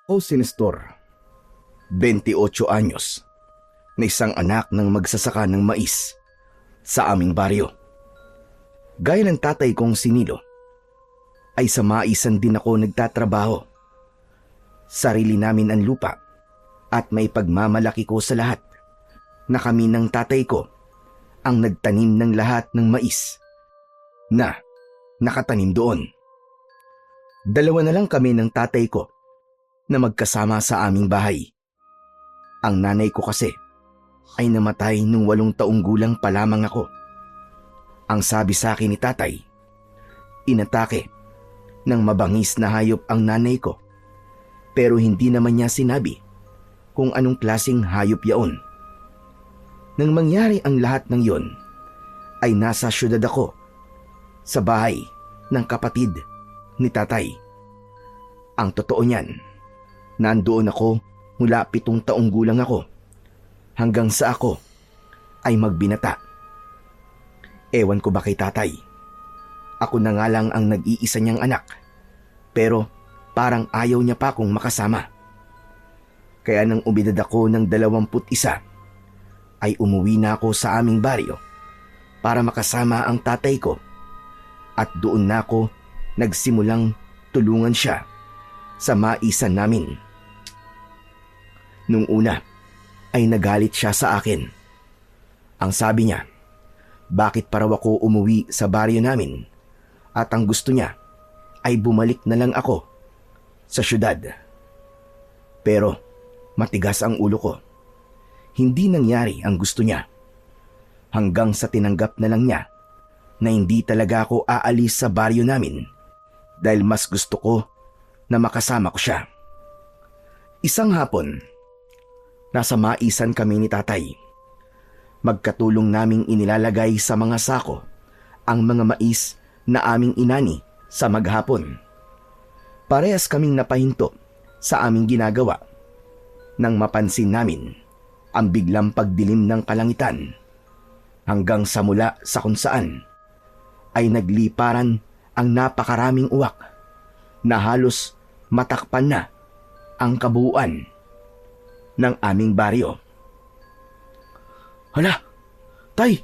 O si Nestor, 28 anyos, na isang anak ng magsasaka ng mais sa aming baryo. Gaya ng tatay kong si Nilo, ay sa maisan din ako nagtatrabaho. Sarili namin ang lupa at may pagmamalaki ko sa lahat na kami ng tatay ko ang nagtanim ng lahat ng mais na nakatanim doon. Dalawa na lang kami ng tatay ko na magkasama sa aming bahay. Ang nanay ko kasi ay namatay nung 8 taong gulang pa lamang ako. Ang sabi sa akin ni tatay, inatake ng mabangis na hayop ang nanay ko, pero hindi naman niya sinabi kung anong klaseng hayop yaon. Nang mangyari ang lahat ng yon, ay nasa syudad ako, sa bahay ng kapatid ni tatay. Ang totoo niyan, nandoon ako mula 7 taong gulang ako hanggang sa ako ay magbinata. Ewan ko ba kay tatay, ako na nga lang ang nag-iisa niyang anak, pero parang ayaw niya pa akong makasama. Kaya nang umidad ako ng 21, ay umuwi na ako sa aming baryo para makasama ang tatay ko, at doon na ako nagsimulang tulungan siya sa maisan namin. Nung una ay nagalit siya sa akin. Ang sabi niya, bakit pa raw ako umuwi sa baryo namin, at ang gusto niya ay bumalik na lang ako sa syudad. Pero matigas ang ulo ko. Hindi nangyari ang gusto niya, hanggang sa tinanggap na lang niya na hindi talaga ako aalis sa baryo namin dahil mas gusto ko na makasama ko siya. Isang hapon, nasa maisan kami ni tatay. Magkatulong naming inilalagay sa mga sako ang mga mais na aming inani sa maghapon. Parehas kaming napahinto sa aming ginagawa nang mapansin namin ang biglang pagdilim ng kalangitan, hanggang sa mula sa kung saan ay nagliparan ang napakaraming uwak na halos matakpan na ang kabuuan ng aming baryo. Hala, tay,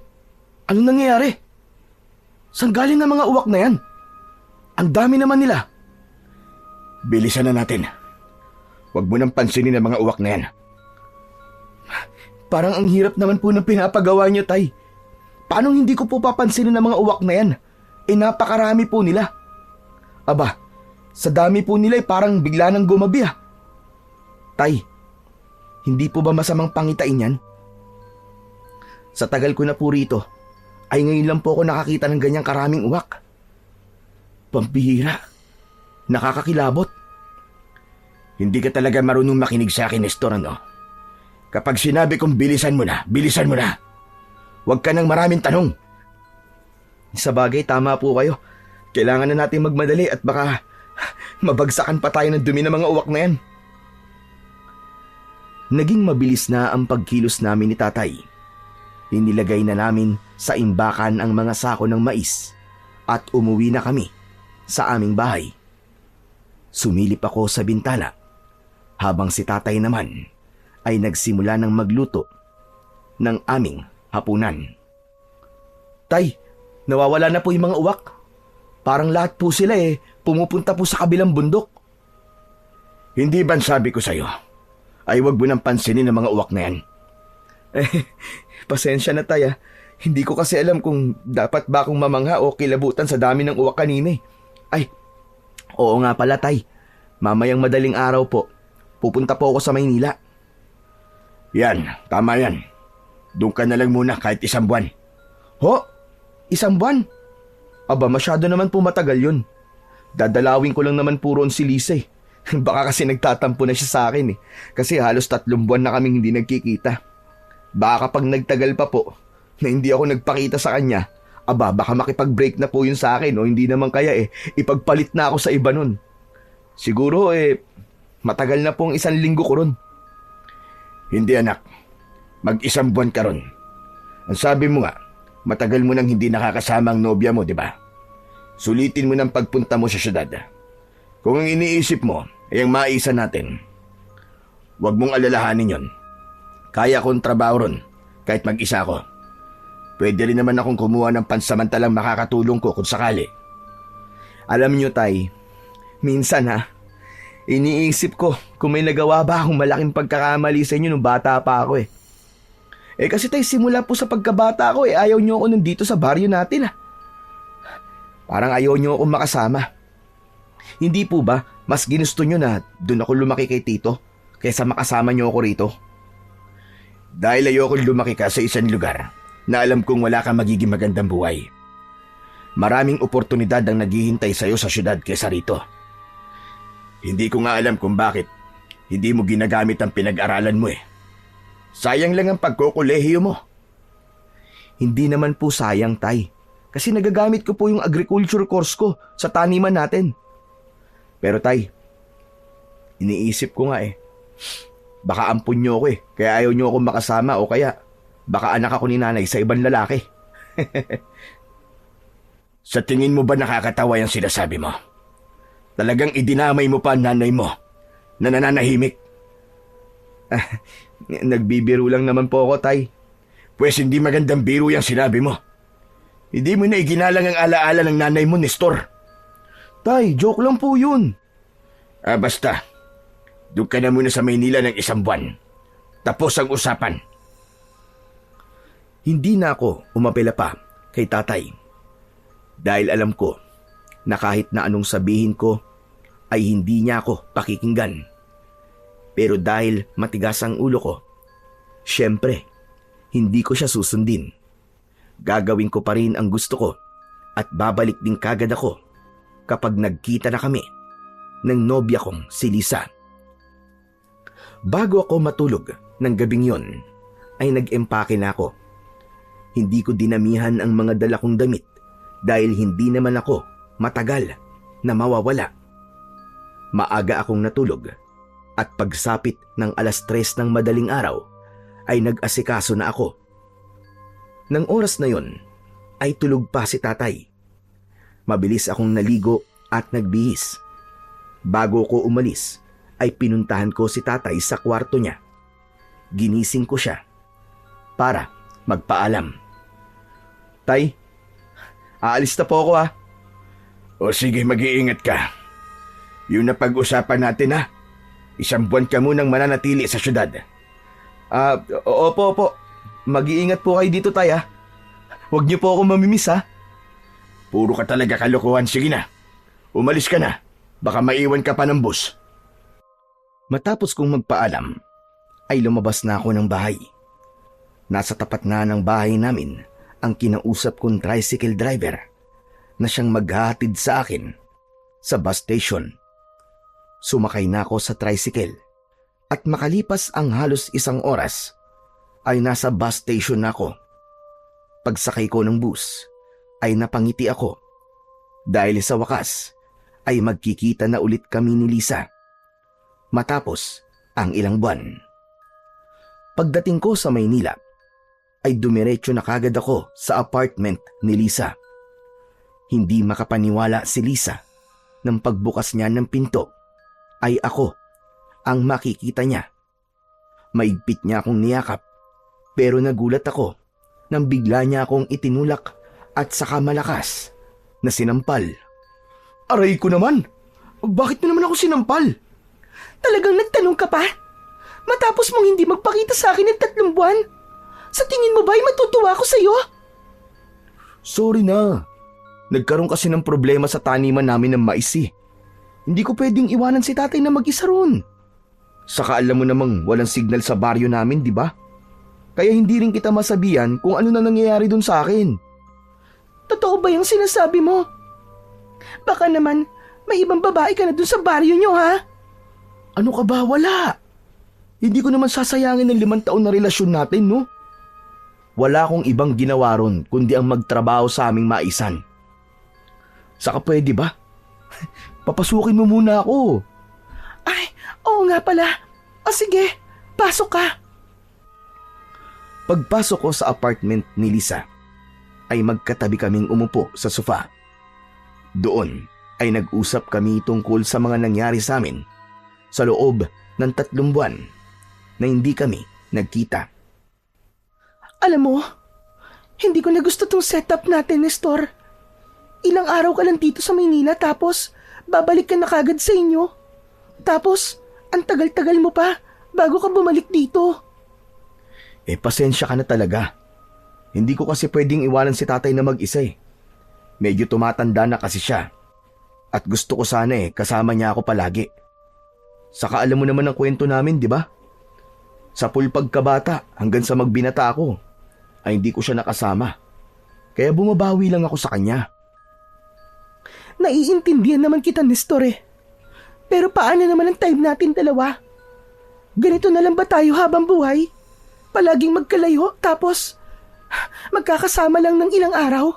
ano nangyayari? Saan galing ang mga uwak na yan? Ang dami naman nila. Bilisan na natin. Huwag mo nang pansinin ang mga uwak na yan. Parang ang hirap naman po ng pinapagawa niyo, tay. Paano hindi ko po papansinin ang mga uwak na yan? Napakarami po nila. Aba, sa dami po nila parang bigla nang gumabi ah. Tay, hindi po ba masamang pangitain yan? Sa tagal ko na po rito, ay ngayon lang po ako nakakita ng ganyang karaming uwak. Pampihira. Nakakakilabot. Hindi ka talaga marunong makinig sa akin, Nestor, ano? Kapag sinabi kong bilisan mo na, bilisan mo na. Huwag ka nang maraming tanong. Sa bagay, tama po kayo. Kailangan na natin magmadali at baka mabagsakan pa tayo ng dumi ng mga uwak na yan. Naging mabilis na ang pagkilos namin ni tatay. Inilagay na namin sa imbakan ang mga sako ng mais at umuwi na kami sa aming bahay. Sumilip ako sa bintana habang si tatay naman ay nagsimula ng magluto ng aming hapunan. Tay, nawawala na po yung mga uwak. Parang lahat po sila pumupunta po sa kabilang bundok. Hindi ba sabi ko sa'yo, ay wag mo nang pansinin ang mga uwak na yan? Pasensya na tay. Hindi ko kasi alam kung dapat ba akong mamangha o kilabutan sa dami ng uwak kanina eh. Ay, oo nga pala tay. Mamayang madaling araw po, pupunta po ako sa Maynila. Yan, tama yan. Doon ka na lang muna kahit 1 buwan. Ho? 1 buwan? Aba, masyado naman po matagal yun. Dadalawin ko lang naman po roon si Lisa eh. Baka kasi nagtatampo na siya sa akin eh. Kasi halos 3 buwan na kaming hindi nagkikita. Baka kapag nagtagal pa po, na hindi ako nagpakita sa kanya, aba, baka makipag-break na po yun sa akin o hindi naman kaya ipagpalit na ako sa iba nun. Siguro matagal na pong 1 linggo ko ron. Hindi anak, mag-1 buwan ka ron. Ang sabi mo nga, matagal mo nang hindi nakakasama ang nobya mo, di ba? Sulitin mo ng pagpunta mo sa syudad. Kung ang iniisip mo ay ang maisa natin, Huwag mong alalahanin yon. Kaya kong trabaho ron, kahit mag-isa ako. Pwede rin naman akong kumuha ng pansamantalang makakatulong ko kung sakali. Alam niyo, Tay, minsan iniisip ko kung may nagawa ba akong malaking pagkakamali sa inyo nung bata pa ako eh. Kasi Tay, simula po sa pagkabata ko ayaw niyo ako nandito sa baryo natin . Parang ayaw niyo akong makasama. Hindi po ba mas ginusto niyo na doon ako lumaki kay Tito kaysa makasama niyo ako rito? Dahil ayoko lumaki ka sa isang lugar na alam kong wala kang magiging magandang buhay. Maraming oportunidad ang naghihintay sa'yo sa syudad kaysa rito. Hindi ko nga alam kung bakit hindi mo ginagamit ang pinag-aralan mo . Sayang lang ang pagkokolehiyo mo. Hindi naman po sayang, Tay. Kasi nagagamit ko po yung agriculture course ko sa taniman natin. Pero Tay, iniisip ko nga baka ampun niyo ako kaya ayaw niyo ako makasama o kaya baka anak ako ni nanay sa ibang lalaki. Sa tingin mo ba nakakatawa yung sinasabi mo? Talagang idinamay mo pa ang nanay mo na nananahimik? Nagbibiro lang naman po ako, Tay. Pwes hindi magandang biro yung sinabi mo. Hindi mo na iginalang ang alaala ng nanay mo, Nestor. Tay, joke lang po yun. Basta. Doon ka na muna sa Maynila ng 1 buwan. Tapos ang usapan. Hindi na ako umapela pa kay Tatay. Dahil alam ko na kahit na anong sabihin ko ay hindi niya ako pakikinggan. Pero dahil matigas ang ulo ko, syempre, hindi ko siya susundin. Gagawin ko pa rin ang gusto ko at babalik din kagad ako kapag nagkita na kami ng nobya kong si Lisa. Bago ako matulog ng gabing yon, ay nag-empake na ako. Hindi ko dinamihan ang mga dala kong damit dahil hindi naman ako matagal na mawawala. Maaga akong natulog at pagsapit ng 3:00 ng madaling araw ay nag-asikaso na ako. Nang oras na yon ay tulog pa si Tatay. Mabilis akong naligo at nagbihis. Bago ko umalis ay pinuntahan ko si Tatay sa kwarto niya. Ginising ko siya para magpaalam. Tay, aalis na po ako . O sige, mag-iingat ka. Yun na pag-usapan natin . 1 buwan ka munang mananatili sa syudad. Opo. Mag-iingat po kayo dito, Tay . Huwag niyo po ako mamimiss . Puro ka talaga kalokohan. Sige na, umalis ka na. Baka maiwan ka pa ng bus. Matapos kong magpaalam, ay lumabas na ako ng bahay. Nasa tapat na ng bahay namin ang kinausap kong tricycle driver na siyang maghahatid sa akin sa bus station. Sumakay na ako sa tricycle at makalipas ang halos 1 oras ay nasa bus station na ako. Pagsakay ko ng bus ay napangiti ako dahil sa wakas ay magkikita na ulit kami ni Lisa matapos ang ilang buwan. Pagdating ko sa Maynila ay dumiretso na kagad ako sa apartment ni Lisa. Hindi makapaniwala si Lisa nang pagbukas niya ng pinto ay ako ang makikita niya. Maigpit niya akong niyakap pero nagulat ako nang bigla niya akong itinulak at saka malakas na sinampal. Aray ko naman! Bakit mo naman ako sinampal? Talagang nagtanong ka pa? Matapos mong hindi magpakita sa akin ng 3 buwan? Sa tingin mo ba'y matutuwa ako sa'yo? Sorry na. Nagkaroon kasi ng problema sa taniman namin ng mais . Hindi ko pwedeng iwanan si Tatay na mag-isa ron. Saka alam mo namang walang signal sa baryo namin, di ba? Kaya hindi rin kita masabihan kung ano na nangyayari dun sa akin. Totoo ba yung sinasabi mo? Baka naman may ibang babae ka na dun sa baryo nyo, ha? Ano ka ba? Wala. Hindi ko naman sasayangin ng 5 taon na relasyon natin, no? Wala akong ibang ginawa ron kundi ang magtrabaho sa aming maisan. Saka pwede ba? Papasukin mo muna ako. Ay, oo nga pala. Sige, pasok ka. Pagpasok ko sa apartment ni Lisa, ay magkatabi kaming umupo sa sofa. Doon ay nag-usap kami tungkol sa mga nangyari sa amin sa loob ng 3 buwan na hindi kami nagkita. Alam mo, hindi ko na gusto tong setup natin, Nestor. Ilang araw ka lang dito sa Maynila tapos babalik ka na kagad sa inyo. Tapos, ang tagal-tagal mo pa bago ka bumalik dito. Pasensya ka na talaga. Hindi ko kasi pwedeng iwanan si tatay na mag-isa eh. Medyo tumatanda na kasi siya. At gusto ko sana kasama niya ako palagi. Saka alam mo naman ang kwento namin, di ba? Sa pool pagkabata hanggang sa magbinata ako, ay hindi ko siya nakasama. Kaya bumabawi lang ako sa kanya. Naiintindihan naman kita, Nestor Pero paano naman ang time natin dalawa? Ganito na lang ba tayo habang buhay? Palaging magkalayo tapos magkakasama lang ng ilang araw?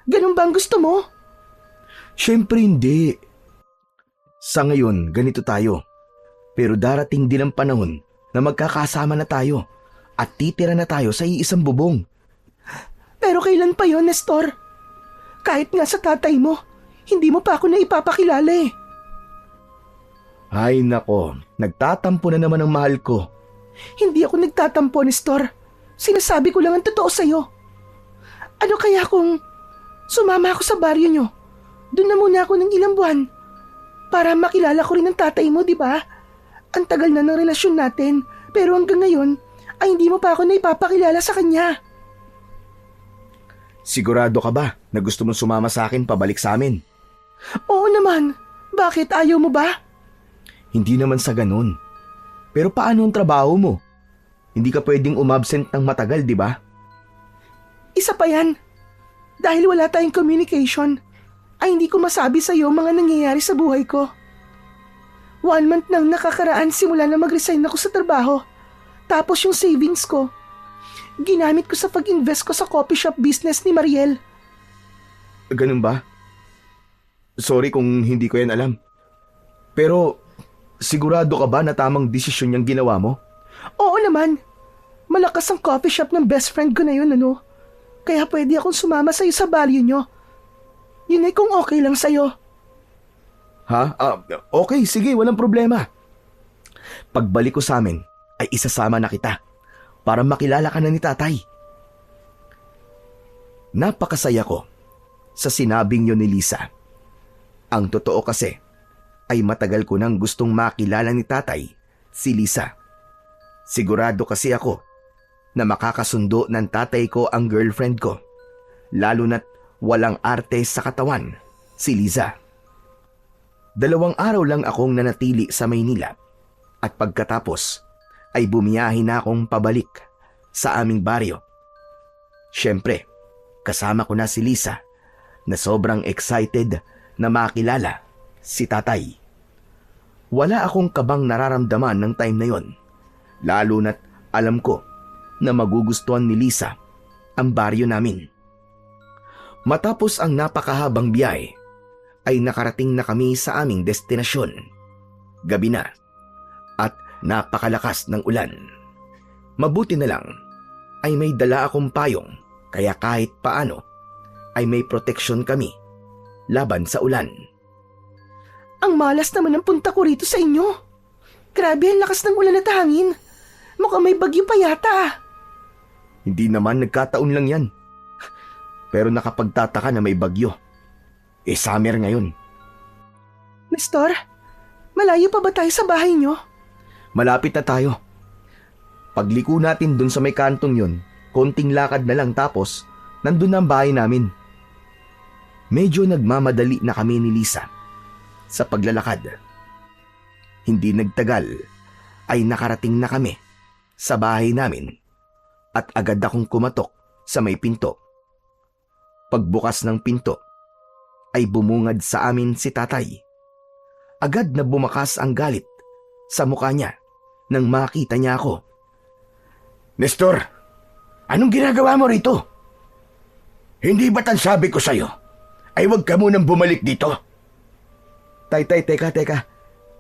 Ganun ba ang gusto mo? Siyempre hindi. Sa ngayon, ganito tayo. Pero darating din ang panahon na magkakasama na tayo at titira na tayo sa iisang bubong. Pero kailan pa yon, Nestor? Kahit nga sa tatay mo, hindi mo pa ako na ipapakilala Ay nako, nagtatampo na naman ang mahal ko. Hindi ako nagtatampo, Nestor. Sinasabi ko lang ang totoo sa'yo. Ano kaya kung sumama ako sa baryo nyo? Doon na muna ako ng ilang buwan. Para makilala ko rin ang tatay mo, di ba? Ang tagal na ng relasyon natin, pero hanggang ngayon ay hindi mo pa ako na ipapakilala sa kanya. Sigurado ka ba na gusto mong sumama sa akin pabalik sa amin? Oo naman. Bakit ayaw mo ba? Hindi naman sa ganun. Pero paano ang trabaho mo? Hindi ka pwedeng umabsent ng matagal, di ba? Isa pa yan. Dahil wala tayong communication, ay hindi ko masabi sa iyo mga nangyayari sa buhay ko. 1 month nang nakakaraan simula na mag-resign ako sa trabaho. Tapos yung savings ko, ginamit ko sa pag-invest ko sa coffee shop business ni Mariel. Ganun ba? Sorry kung hindi ko yan alam. Pero sigurado ka ba na tamang desisyon yung ginawa mo? Oo naman. Malakas ang coffee shop ng best friend ko na yun, ano? Kaya pwede akong sumama sa'yo sa baryo nyo. Yun ay kung okay lang sa'yo. Ha? Okay, sige, walang problema. Pagbalik ko sa amin, ay isasama na kita para makilala ka na ni tatay. Napakasaya ko sa sinabing yun ni Lisa. Ang totoo kasi ay matagal ko nang gustong makilala ni tatay si Lisa. Sigurado kasi ako na makakasundo ng tatay ko ang girlfriend ko, lalo na't walang arte sa katawan si Liza. 2 araw lang akong nanatili sa Maynila at pagkatapos ay bumiyahe na akong pabalik sa aming baryo. Siyempre, kasama ko na si Lisa na sobrang excited na makilala si tatay. Wala akong kabang nararamdaman ng time na yon, lalo na't alam ko na magugustuhan ni Lisa ang baryo namin. Matapos ang napakahabang biyahe, ay nakarating na kami sa aming destinasyon. Gabi na at napakalakas ng ulan. Mabuti na lang ay may dala akong payong, kaya kahit paano ay may proteksyon kami laban sa ulan. Ang malas naman ang punta ko rito sa inyo. Grabe ang lakas ng ulan at hangin. Mukhang may bagyo pa yata. Hindi naman, nagkataon lang yan. Pero nakapagtataka na may bagyo. Summer ngayon. Nestor, malayo pa ba tayo sa bahay nyo? Malapit na tayo. Pagliko natin dun sa may kantong yun, konting lakad na lang tapos nandun na ang bahay namin. Medyo nagmamadali na kami ni Lisa sa paglalakad. Hindi nagtagal ay nakarating na kami sa bahay namin at agad akong kumatok sa may pinto. Pagbukas ng pinto ay bumungad sa amin si tatay. Agad na bumakas ang galit sa mukha niya nang makita niya ako. Nestor, anong ginagawa mo rito? Hindi ba't ang sabi ko sa'yo ay huwag ka munang bumalik dito? Tay, teka.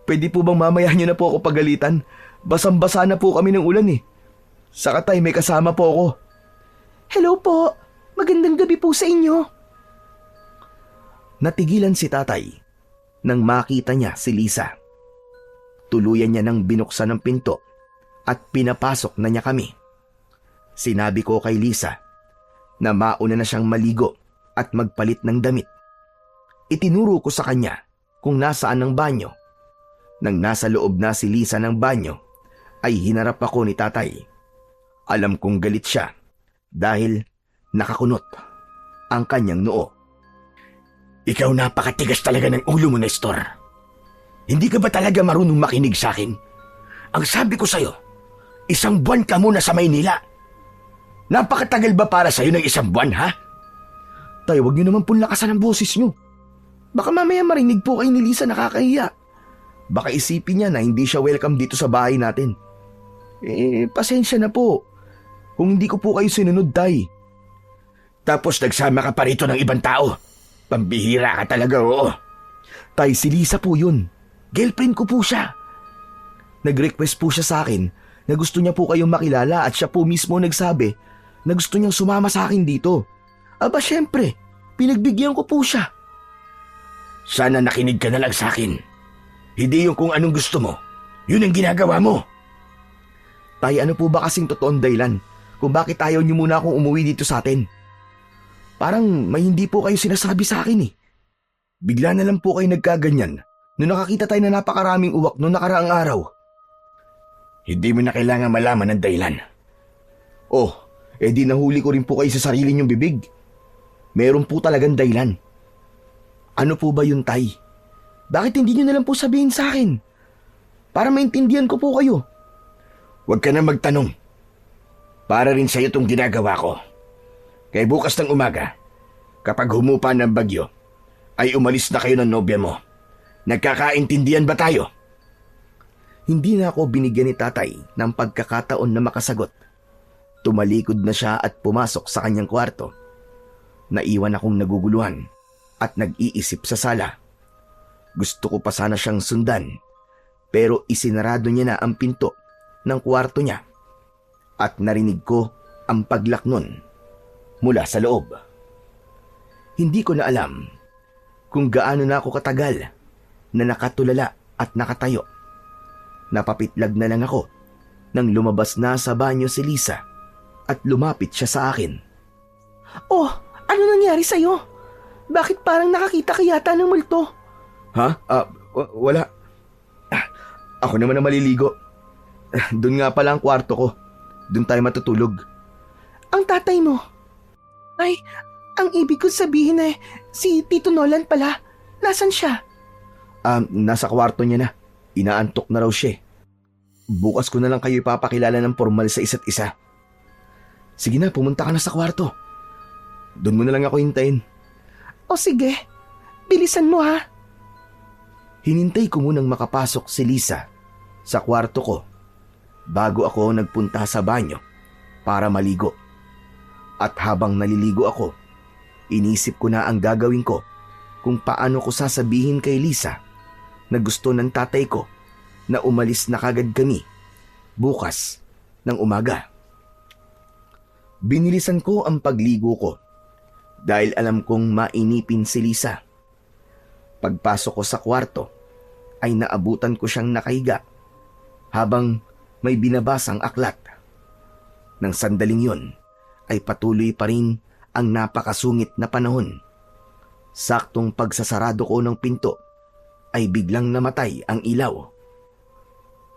Pwede po bang mamaya niyo na po ako pagalitan? Basang-basa na po kami ng ulan eh. Saka tay, may kasama po ako. Hello po. Magandang gabi po sa inyo. Natigilan si tatay nang makita niya si Lisa. Tuluyan niya nang binuksan ang pinto at pinapasok na niya kami. Sinabi ko kay Lisa na mauna na siyang maligo at magpalit ng damit. Itinuro ko sa kanya kung nasaan ang banyo. Nang nasa loob na si Lisa ng banyo, ay hinarap ako ni tatay. Alam kong galit siya dahil nakakunot ang kanyang noo. Ikaw napakatigas talaga ng ulo mo, Nestor. Hindi ka ba talaga marunong makinig sa akin? Ang sabi ko sa'yo, 1 buwan ka muna sa Maynila. Napakatagal ba para sa'yo ng 1 buwan, ha? Tay, huwag niyo naman pong lakasan ang boses niyo. Baka mamaya marinig po kay ni Lisa, nakakahiya. Baka isipin niya na hindi siya welcome dito sa bahay natin. Pasensya na po. Kung hindi ko po kayo sinunod, tay. Tapos nagsama ka pa rito ng ibang tao. Pambihira ka talaga, oo. Tay, si Lisa po yun. Girlfriend ko po siya. Nag-request po siya sa akin na gusto niya po kayong makilala at siya po mismo nagsabi na gusto niyang sumama sa akin dito. Aba syempre, pinagbigyan ko po siya. Sana nakinig ka na lang sa akin. Hindi yung kung anong gusto mo. Yun ang ginagawa mo. Tay, ano po ba kasing totoong dahilan kung bakit ayaw niyo muna akong umuwi dito sa atin? Parang may hindi po kayo sinasabi sa akin eh. Bigla na lang po kayo nagkaganyan nung nakakita tayo na napakaraming uwak nung nakaraang araw. Hindi mo na kailangan malaman ang dahilan. Oh, di nahuli ko rin po kayo sa sarili niyong bibig. Meron po talagang dahilan. Ano po ba yun, tay? Bakit hindi niyo na lang po sabihin sa akin? Para maintindihan ko po kayo. Huwag ka na magtanong. Para rin sa'yo itong ginagawa ko. Kaya bukas ng umaga, kapag humupa ng bagyo, ay umalis na kayo ng nobya mo. Nagkakaintindihan ba tayo? Hindi na ako binigyan ni tatay ng pagkakataon na makasagot. Tumalikod na siya at pumasok sa kanyang kwarto. Naiwan akong naguguluhan at nag-iisip sa sala. Gusto ko pa sana siyang sundan, pero isinarado niya na ang pinto ng kwarto niya at narinig ko ang paglak nun mula sa loob. Hindi ko na alam kung gaano na ako katagal na nakatulala at nakatayo. Napapitlag na lang ako nang lumabas na sa banyo si Lisa at lumapit siya sa akin. Oh, ano nangyari sa'yo? Bakit parang nakakita ka yata ng multo? Ha? Wala. Ako naman na maliligo. Doon nga pala ang kwarto ko. Doon tayo matutulog. Ang tatay mo? Ay, ang ibig ko sabihin eh, si Tito Nolan pala. Nasaan siya? Nasa kwarto niya na. Inaantok na raw siya. Bukas ko na lang kayo ipapakilala ng formal sa isa't isa. Sige na, pumunta ka na sa kwarto. Doon mo na lang ako hintayin. O sige, bilisan mo ha. Hinintay ko munang makapasok si Lisa sa kwarto ko bago ako nagpunta sa banyo para maligo. At habang naliligo ako, inisip ko na ang gagawin ko kung paano ko sasabihin kay Lisa na gusto ng tatay ko na umalis na kagad kami bukas ng umaga. Binilisan ko ang pagligo ko dahil alam kong mainipin si Lisa. Pagpasok ko sa kwarto ay naabutan ko siyang nakahiga habang may binabasang aklat. Nang sandaling yon ay patuloy pa rin ang napakasungit na panahon. Saktong pagsasarado ko ng pinto ay biglang namatay ang ilaw.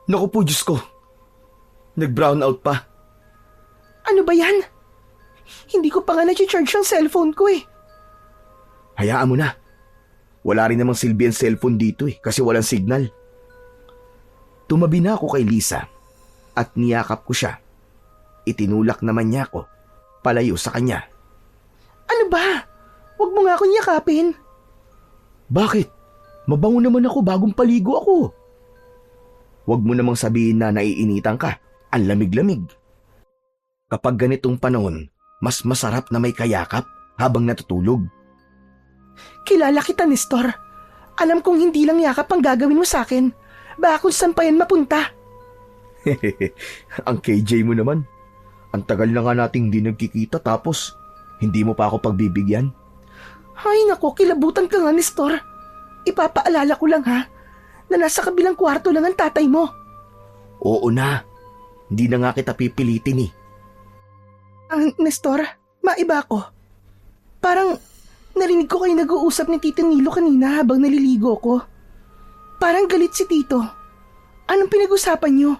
Naku po, Diyos ko! Nag-brown out pa. Ano ba yan? Hindi ko pa nga na-charge ang cellphone ko eh. Hayaan mo na. Wala rin namang silbi ang cellphone dito eh kasi walang signal. Tumabi na ako kay Lisa at niyakap ko siya. Itinulak naman niya ako palayo sa kanya. Ano ba? Huwag mo nga akong yakapin. Bakit? Mabango naman ako bagong paligo ako. Huwag mo namang sabihin na naiinitan ka. Ang lamig-lamig. Kapag ganitong panahon, mas masarap na may kayakap habang natutulog. Kilala kita, Nestor. Alam kong hindi lang yakap ang gagawin mo sa akin. Baka kung saan pa yan mapunta. Ang KJ mo naman. Ang tagal na nga nating hindi nagkikita tapos hindi mo pa ako pagbibigyan. Ay nako, kilabutan ka nga, Nestor. Ipapaalala ko lang ha, na nasa kabilang kwarto lang ang tatay mo. Oo na. Hindi na nga kita pipilitin eh. Nestor, maiba ako. Parang narinig ko kayo nag-uusap ni Tito Nilo kanina habang naliligo ko. Parang galit si Tito. Anong pinag-usapan niyo?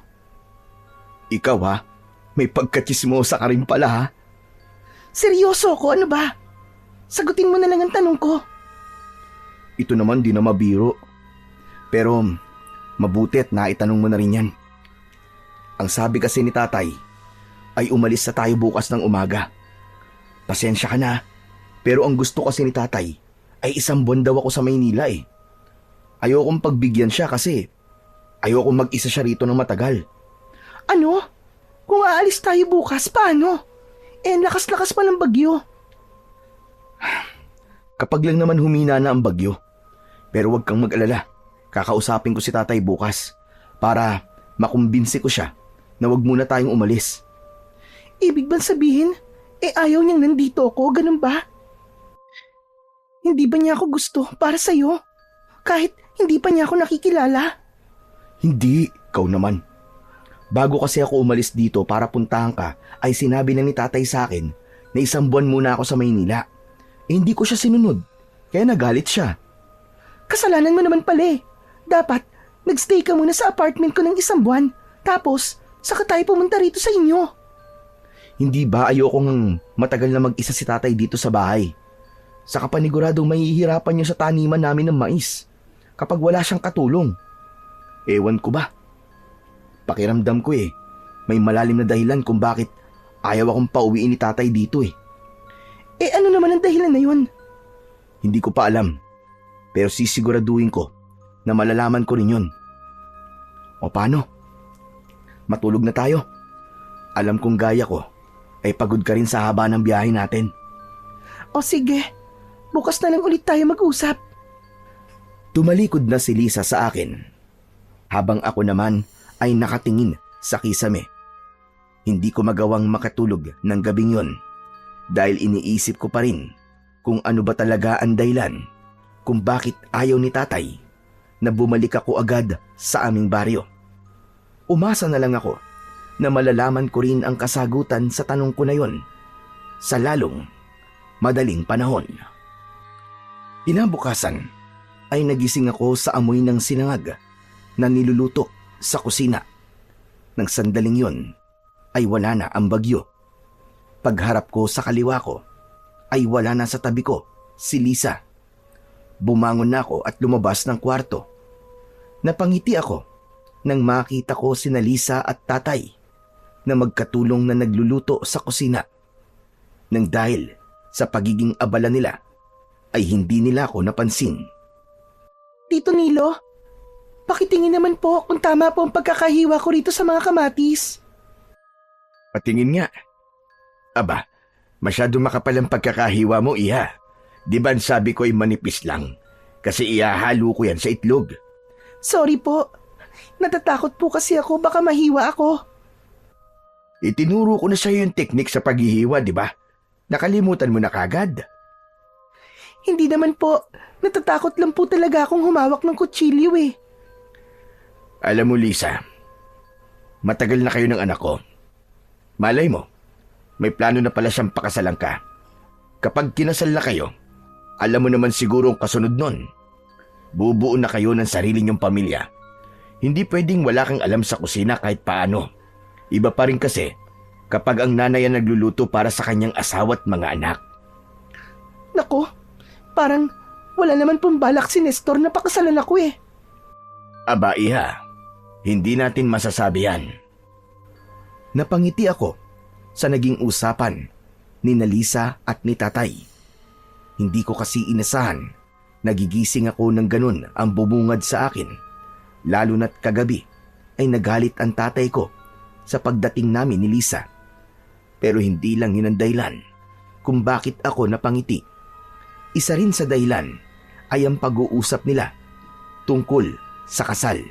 Ikaw ha? May pagkatsismosa ka rin pala ha? Seryoso ko, ano ba? Sagutin mo na lang ang tanong ko. Ito naman di na mabiro. Pero mabuti at naitanong mo na rin yan. Ang sabi kasi ni tatay ay umalis sa tayo bukas ng umaga. Pasensya ka na, pero ang gusto kasi ni tatay ay 1 buwan daw ako sa Maynila eh. Ayokong pagbigyan siya kasi ayokong mag-isa siya rito ng matagal. Ano? Kung aalis tayo bukas, paano? Ang lakas-lakas pa ng bagyo. Kapag lang naman humina na ang bagyo. Pero huwag kang mag-alala. Kakausapin ko si tatay bukas para makumbinsi ko siya na huwag muna tayong umalis. Ibig bang sabihin, ayaw niyang nandito ako, ganun ba? Hindi ba niya ako gusto para sa'yo? Kahit hindi pa niya ako nakikilala? Hindi, ikaw naman. Bago kasi ako umalis dito para puntahan ka, ay sinabi na ni tatay sa akin na 1 buwan muna ako sa Maynila. Hindi ko siya sinunod, kaya nagalit siya. Kasalanan mo naman pala eh. Dapat, nagstay ka muna sa apartment ko ng 1 buwan, tapos saka tayo pumunta rito sa inyo. Hindi ba ayokong matagal na mag-isa si tatay dito sa bahay? Saka paniguradong mahihirapan niyo sa taniman namin ng mais kapag wala siyang katulong. Ewan ko ba? Pakiramdam ko may malalim na dahilan kung bakit ayaw akong pauwiin ni tatay dito eh. Ano naman ang dahilan na yun? Hindi ko pa alam, pero sisiguraduhin ko na malalaman ko rin yun. O paano? Matulog na tayo. Alam kong gaya ko ay pagod ka rin sa haba ng biyahe natin. O sige, bukas na lang ulit tayo mag-usap. Tumalikod na si Lisa sa akin, habang ako naman ay nakatingin sa kisame. Hindi ko magawang makatulog ng gabing yon dahil iniisip ko pa rin kung ano ba talaga ang dahilan kung bakit ayaw ni tatay na bumalik ako agad sa aming baryo. Umasa na lang ako na malalaman ko rin ang kasagutan sa tanong ko na yon sa lalong madaling panahon. Kinabukasan ay nagising ako sa amoy ng sinangag na niluluto sa kusina. Nang sandaling yon ay wala na ang bagyo. Pagharap ko sa kaliwa ko ay wala na sa tabi ko si Lisa. Bumangon na ako at lumabas ng kwarto. Napangiti ako nang makita ko sina Lisa at tatay na magkatulong na nagluluto sa kusina. Nang dahil sa pagiging abala nila ay hindi nila ako napansin. Tito Nilo, pakitingin naman po kung tama po ang pagkakahiwa ko rito sa mga kamatis. Patingin nga. Aba, masyado makapal ang pagkakahiwa mo, iha. Di ba sabi ko ay manipis lang? Kasi ihahalo ko yan sa itlog. Sorry po. Natatakot po kasi ako baka mahiwa ako. Itinuro ko na sa'yo yung teknik sa paghihiwa, di ba? Nakalimutan mo na kagad. Hindi naman po. Natatakot lang po talaga akong humawak ng kutsilyo eh. Alam mo, Lisa, matagal na kayo ng anak ko. Malay mo, may plano na pala siyang pakasalan ka. Kapag kinasal na kayo, alam mo naman siguro ang kasunod nun. Bubuo na kayo ng sarili niyong pamilya. Hindi pwedeng wala kang alam sa kusina kahit paano. Iba pa rin kasi kapag ang nanay ang nagluluto para sa kanyang asawa at mga anak. Nako, parang wala naman pong balak si Nestor na pakasalan ako eh. Aba, iha, hindi natin masasabi yan. Napangiti ako sa naging usapan ni Lisa at ni tatay. Hindi ko kasi inasahan, nagigising ako ng ganun ang bumungad sa akin. Lalo na't kagabi ay nagalit ang tatay ko sa pagdating namin ni Lisa. Pero hindi lang yun ang dahilan kung bakit ako napangiti. Isa rin sa dahilan ay ang pag-uusap nila tungkol sa kasal.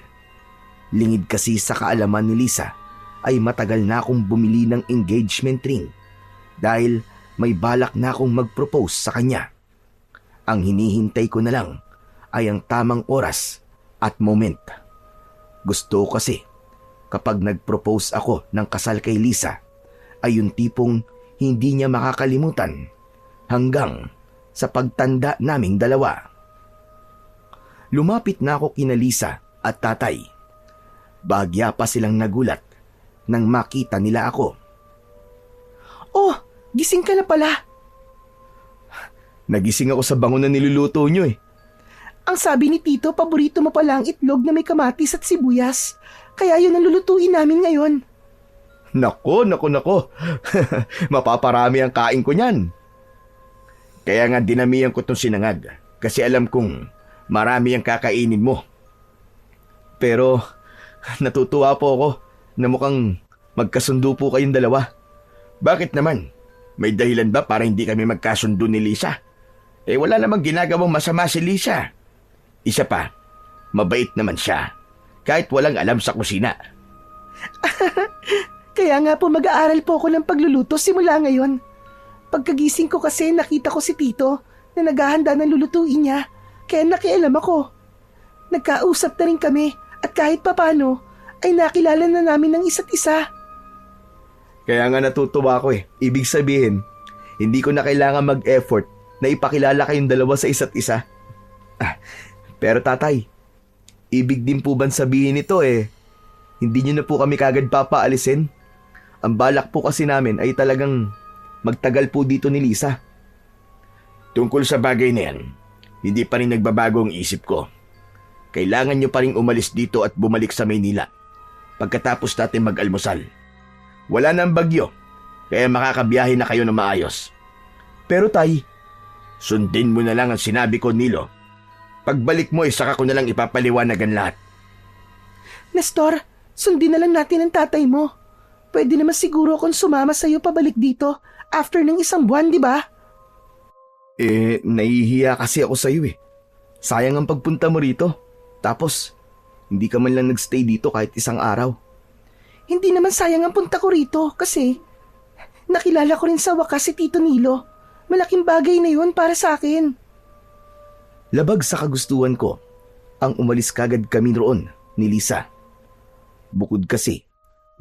Lingid kasi sa kaalaman ni Lisa ay matagal na akong bumili ng engagement ring dahil may balak na akong mag-propose sa kanya. Ang hinihintay ko na lang ay ang tamang oras at moment. Gusto ko kasi kapag nag-propose ako ng kasal kay Lisa ay yung tipong hindi niya makakalimutan hanggang sa pagtanda naming dalawa. Lumapit na ako kina Lisa at tatay. Bahagya pa silang nagulat nang makita nila ako. Oh, gising ka na pala. Nagising ako sa bango na niluluto nyo eh. Ang sabi ni Tito, paborito mo pala ang itlog na may kamatis at sibuyas. Kaya yun ang lulutuin namin ngayon. Nako. Mapaparami ang kain ko niyan. Kaya nga dinamihan ko tong sinangag kasi alam kong marami ang kakainin mo. Pero natutuwa po ako na mukhang magkasundo po kayong dalawa. Bakit naman? May dahilan ba para hindi kami magkasundo ni Lisa? Wala namang ginagawang masama si Lisa. Isa pa, mabait naman siya kahit walang alam sa kusina. Kaya nga po mag-aaral po ako ng pagluluto simula ngayon. Pagkagising ko kasi nakita ko si Tito na naghahanda ng lulutuin niya, kaya nakialam ako. Nagkausap na rin kami at kahit papano ay nakilala na namin ng isa't isa. Kaya nga natutuwa ako eh. Ibig sabihin, hindi ko na kailangan mag-effort na ipakilala kayong dalawa sa isa't isa. Pero tatay, ibig din po ba sabihin nito hindi nyo na po kami kagad papaalisin? Ang balak po kasi namin ay talagang magtagal po dito ni Lisa. Tungkol sa bagay na yan, hindi pa rin nagbabago ang isip ko. Kailangan nyo pa rin umalis dito at bumalik sa Maynila pagkatapos natin mag-almusal. Wala nang bagyo, kaya makakabiyahe na kayo na maayos. Pero tay, sundin mo na lang ang sinabi ko, Nilo. Pagbalik mo saka ko na lang ipapaliwanagan lahat. Nestor, sundin na lang natin ang tatay mo. Pwede naman siguro kung sumama sa'yo pabalik dito after ng 1 buwan, di ba? Nahihiya kasi ako sa'yo Sayang ang pagpunta mo rito. Tapos, hindi ka man lang nagstay dito kahit 1 araw. Hindi naman sayang ang punta ko rito kasi nakilala ko rin sa wakas si Tito Nilo. Malaking bagay na yun para sa akin. Labag sa kagustuhan ko ang umalis kagad kami roon ni Lisa. Bukod kasi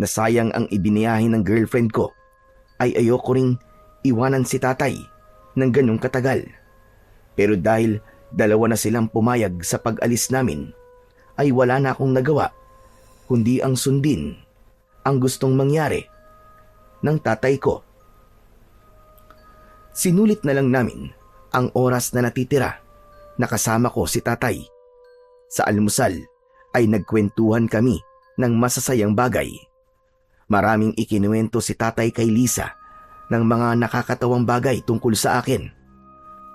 na sayang ang ibiniyahe ng girlfriend ko, ay ayoko ring iwanan si tatay ng ganong katagal. Pero dahil 2 na silang pumayag sa pag-alis namin, ay wala na akong nagawa kundi ang sundin ang gustong mangyari ng tatay ko. Sinulit na lang namin ang oras na natitira na kasama ko si tatay. Sa almusal ay nagkwentuhan kami ng masasayang bagay. Maraming ikinuwento si tatay kay Lisa ng mga nakakatawang bagay tungkol sa akin.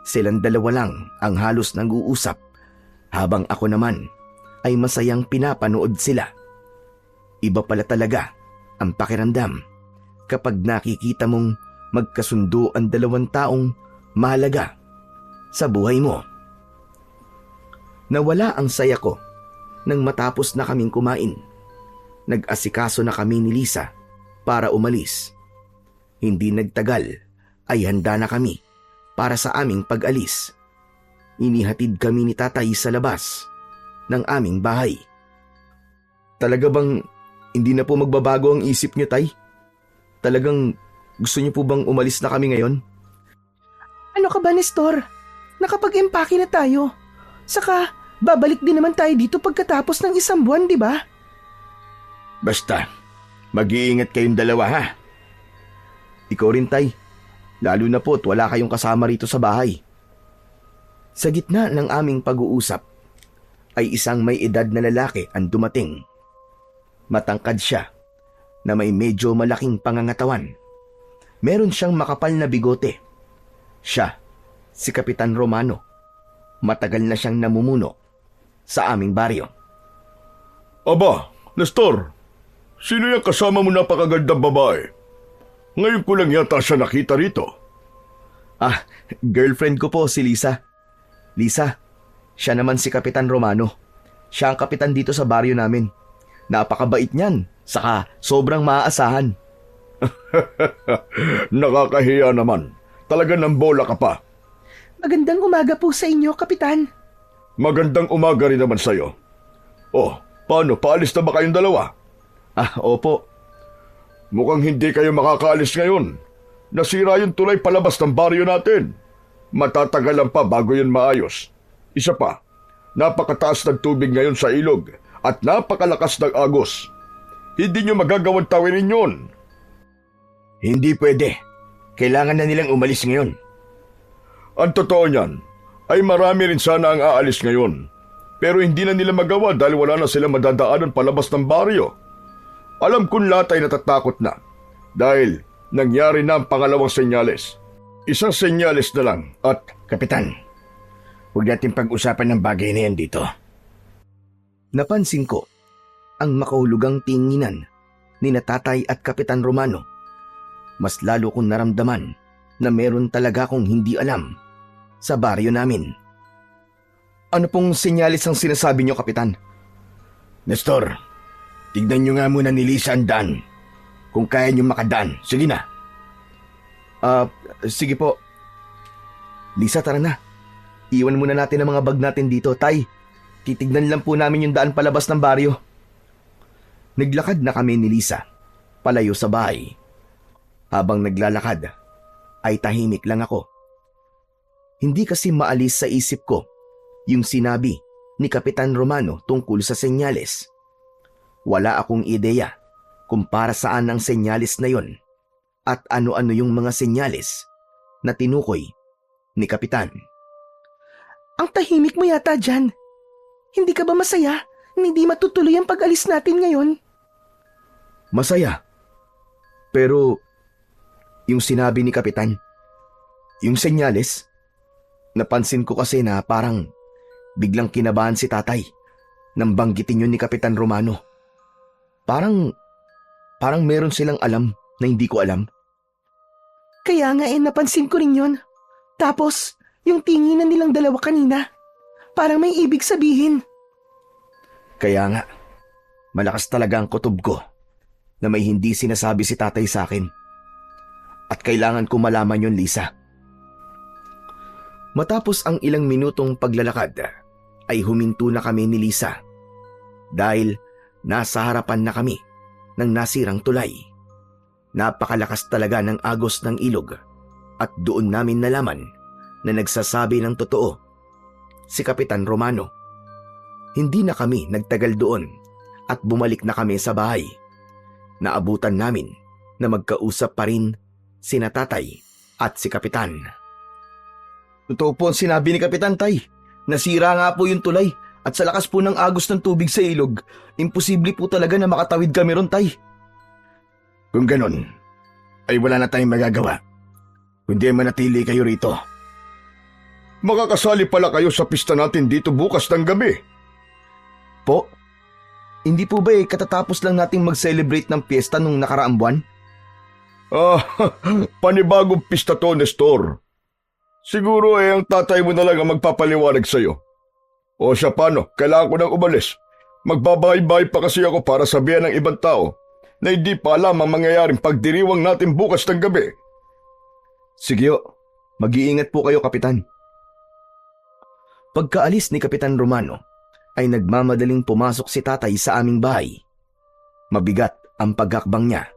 Silang 2 lang ang halos nag-uusap habang ako naman ay masayang pinapanood sila. Iba pala talaga ang pakiramdam kapag nakikita mong magkasundo ang 2 taong mahalaga sa buhay mo. Nawala ang saya ko nang matapos na kaming kumain. Nag-asikaso na kami ni Lisa para umalis. Hindi nagtagal ay handa na kami para sa aming pag-alis. Inihatid kami ni tatay sa labas ng aming bahay. Talaga bang hindi na po magbabago ang isip niyo, tay? Talagang gusto niyo po bang umalis na kami ngayon? Ano ka ba, Nestor? Nakapag-empake na tayo. Saka, babalik din naman tayo dito pagkatapos ng 1 buwan, di ba? Basta, mag-iingat kayong 2 ha. Ikaw rin, tay. Lalo na po't wala kayong kasama rito sa bahay. Sa gitna ng aming pag-uusap, ay isang may edad na lalaki ang dumating. Matangkad siya na may medyo malaking pangangatawan. Meron siyang makapal na bigote. Siya, si Kapitan Romano. Matagal na siyang namumuno sa aming baryo. Aba, Nestor, sino yung kasama mo napakagandang babae? Ngayon ko lang yata siya nakita rito. Girlfriend ko po si Lisa. Lisa, siya naman si Kapitan Romano. Siya ang kapitan dito sa baryo namin. Napakabait niyan, saka sobrang maaasahan. Nakakahiya naman. Talaga ng bola ka pa. Magandang umaga po sa inyo, Kapitan. Magandang umaga rin naman sa'yo. Oh, paano? Paalis na ba kayong 2? Opo. Mukhang hindi kayo makakaalis ngayon. Nasira yung tulay palabas ng baryo natin. Matatagalan pa bago yun maayos. Isa pa, napakataas ng tubig ngayon sa ilog at napakalakas ng agos. Hindi nyo magagawang tawirin yun. Hindi pwede. Kailangan na nilang umalis ngayon. Ang totoo niyan ay marami rin sana ang aalis ngayon. Pero hindi na nila magawa dahil wala na sila madadaanan palabas ng baryo. Alam kong lahat ay natatakot na dahil nangyari na ang pangalawang senyales. Isang senyales na lang at... Kapitan, huwag natin pag-usapan ng bagay na yan dito. Napansin ko ang makahulugang tinginan ni Tatay at Kapitan Romano. Mas lalo kong naramdaman na meron talaga akong hindi alam sa baryo namin. Ano pong senyalis ang sinasabi niyo, Kapitan? Nestor, tignan niyo nga muna ni Lisa ang daan. Kung kaya niyo makadaan, sige na. Sige po. Lisa, tara na. Iwan muna natin ang mga bag natin dito, Tay. Titignan lang po namin yung daan palabas ng baryo. Naglakad na kami ni Lisa, palayo sa bahay. Habang naglalakad, ay tahimik lang ako. Hindi kasi maalis sa isip ko yung sinabi ni Kapitan Romano tungkol sa senyales. Wala akong ideya kung para saan ang senyales na yon at ano-ano yung mga senyales na tinukoy ni Kapitan. Ang tahimik mo yata dyan. Hindi ka ba masaya na hindi matutuloy ang pag-alis natin ngayon? Masaya. Pero yung sinabi ni Kapitan, yung senyales, napansin ko kasi na parang biglang kinabahan si Tatay nang banggitin yun ni Kapitan Romano. Parang meron silang alam na hindi ko alam. Kaya nga napansin ko rin yun. Tapos, yung tinginan nilang dalawa kanina, parang may ibig sabihin. Kaya nga, malakas talaga ang kutob ko na may hindi sinasabi si Tatay sa akin. At kailangan ko malaman yun, Lisa. Matapos ang ilang minutong paglalakad, ay huminto na kami ni Lisa. Dahil nasa harapan na kami ng nasirang tulay. Napakalakas talaga ng agos ng ilog at doon namin nalaman na nagsasabi ng totoo si Kapitan Romano. Hindi na kami nagtagal doon at bumalik na kami sa bahay. Naabutan namin na magkausap pa rin sina Tatay at si Kapitan. Totoo po ang sinabi ni Kapitan, Tay. Nasira nga po yung tulay at sa lakas po ng agos ng tubig sa ilog, imposible po talaga na makatawid kami ron, Tay. Kung ganon, ay wala na tayong magagawa. Kundi manatili kayo rito. Makakasali pala kayo sa pista natin dito bukas ng gabi. Po? Hindi po ba katatapos lang nating mag-celebrate ng piyesta nung nakaraang buwan? Panibagong pista to, Nestor. Siguro ang tatay mo na lang ang magpapaliwanag sa'yo. O siya paano, kailangan ko nang umalis. Magbabahay-bahay pa kasi ako para sabihan ng ibang tao na hindi pa alam ang mangyayaring pagdiriwang natin bukas ng gabi. Sige o, mag-iingat po kayo, Kapitan. Pagkaalis ni Kapitan Romano, ay nagmamadaling pumasok si Tatay sa aming bahay. Mabigat ang paghakbang niya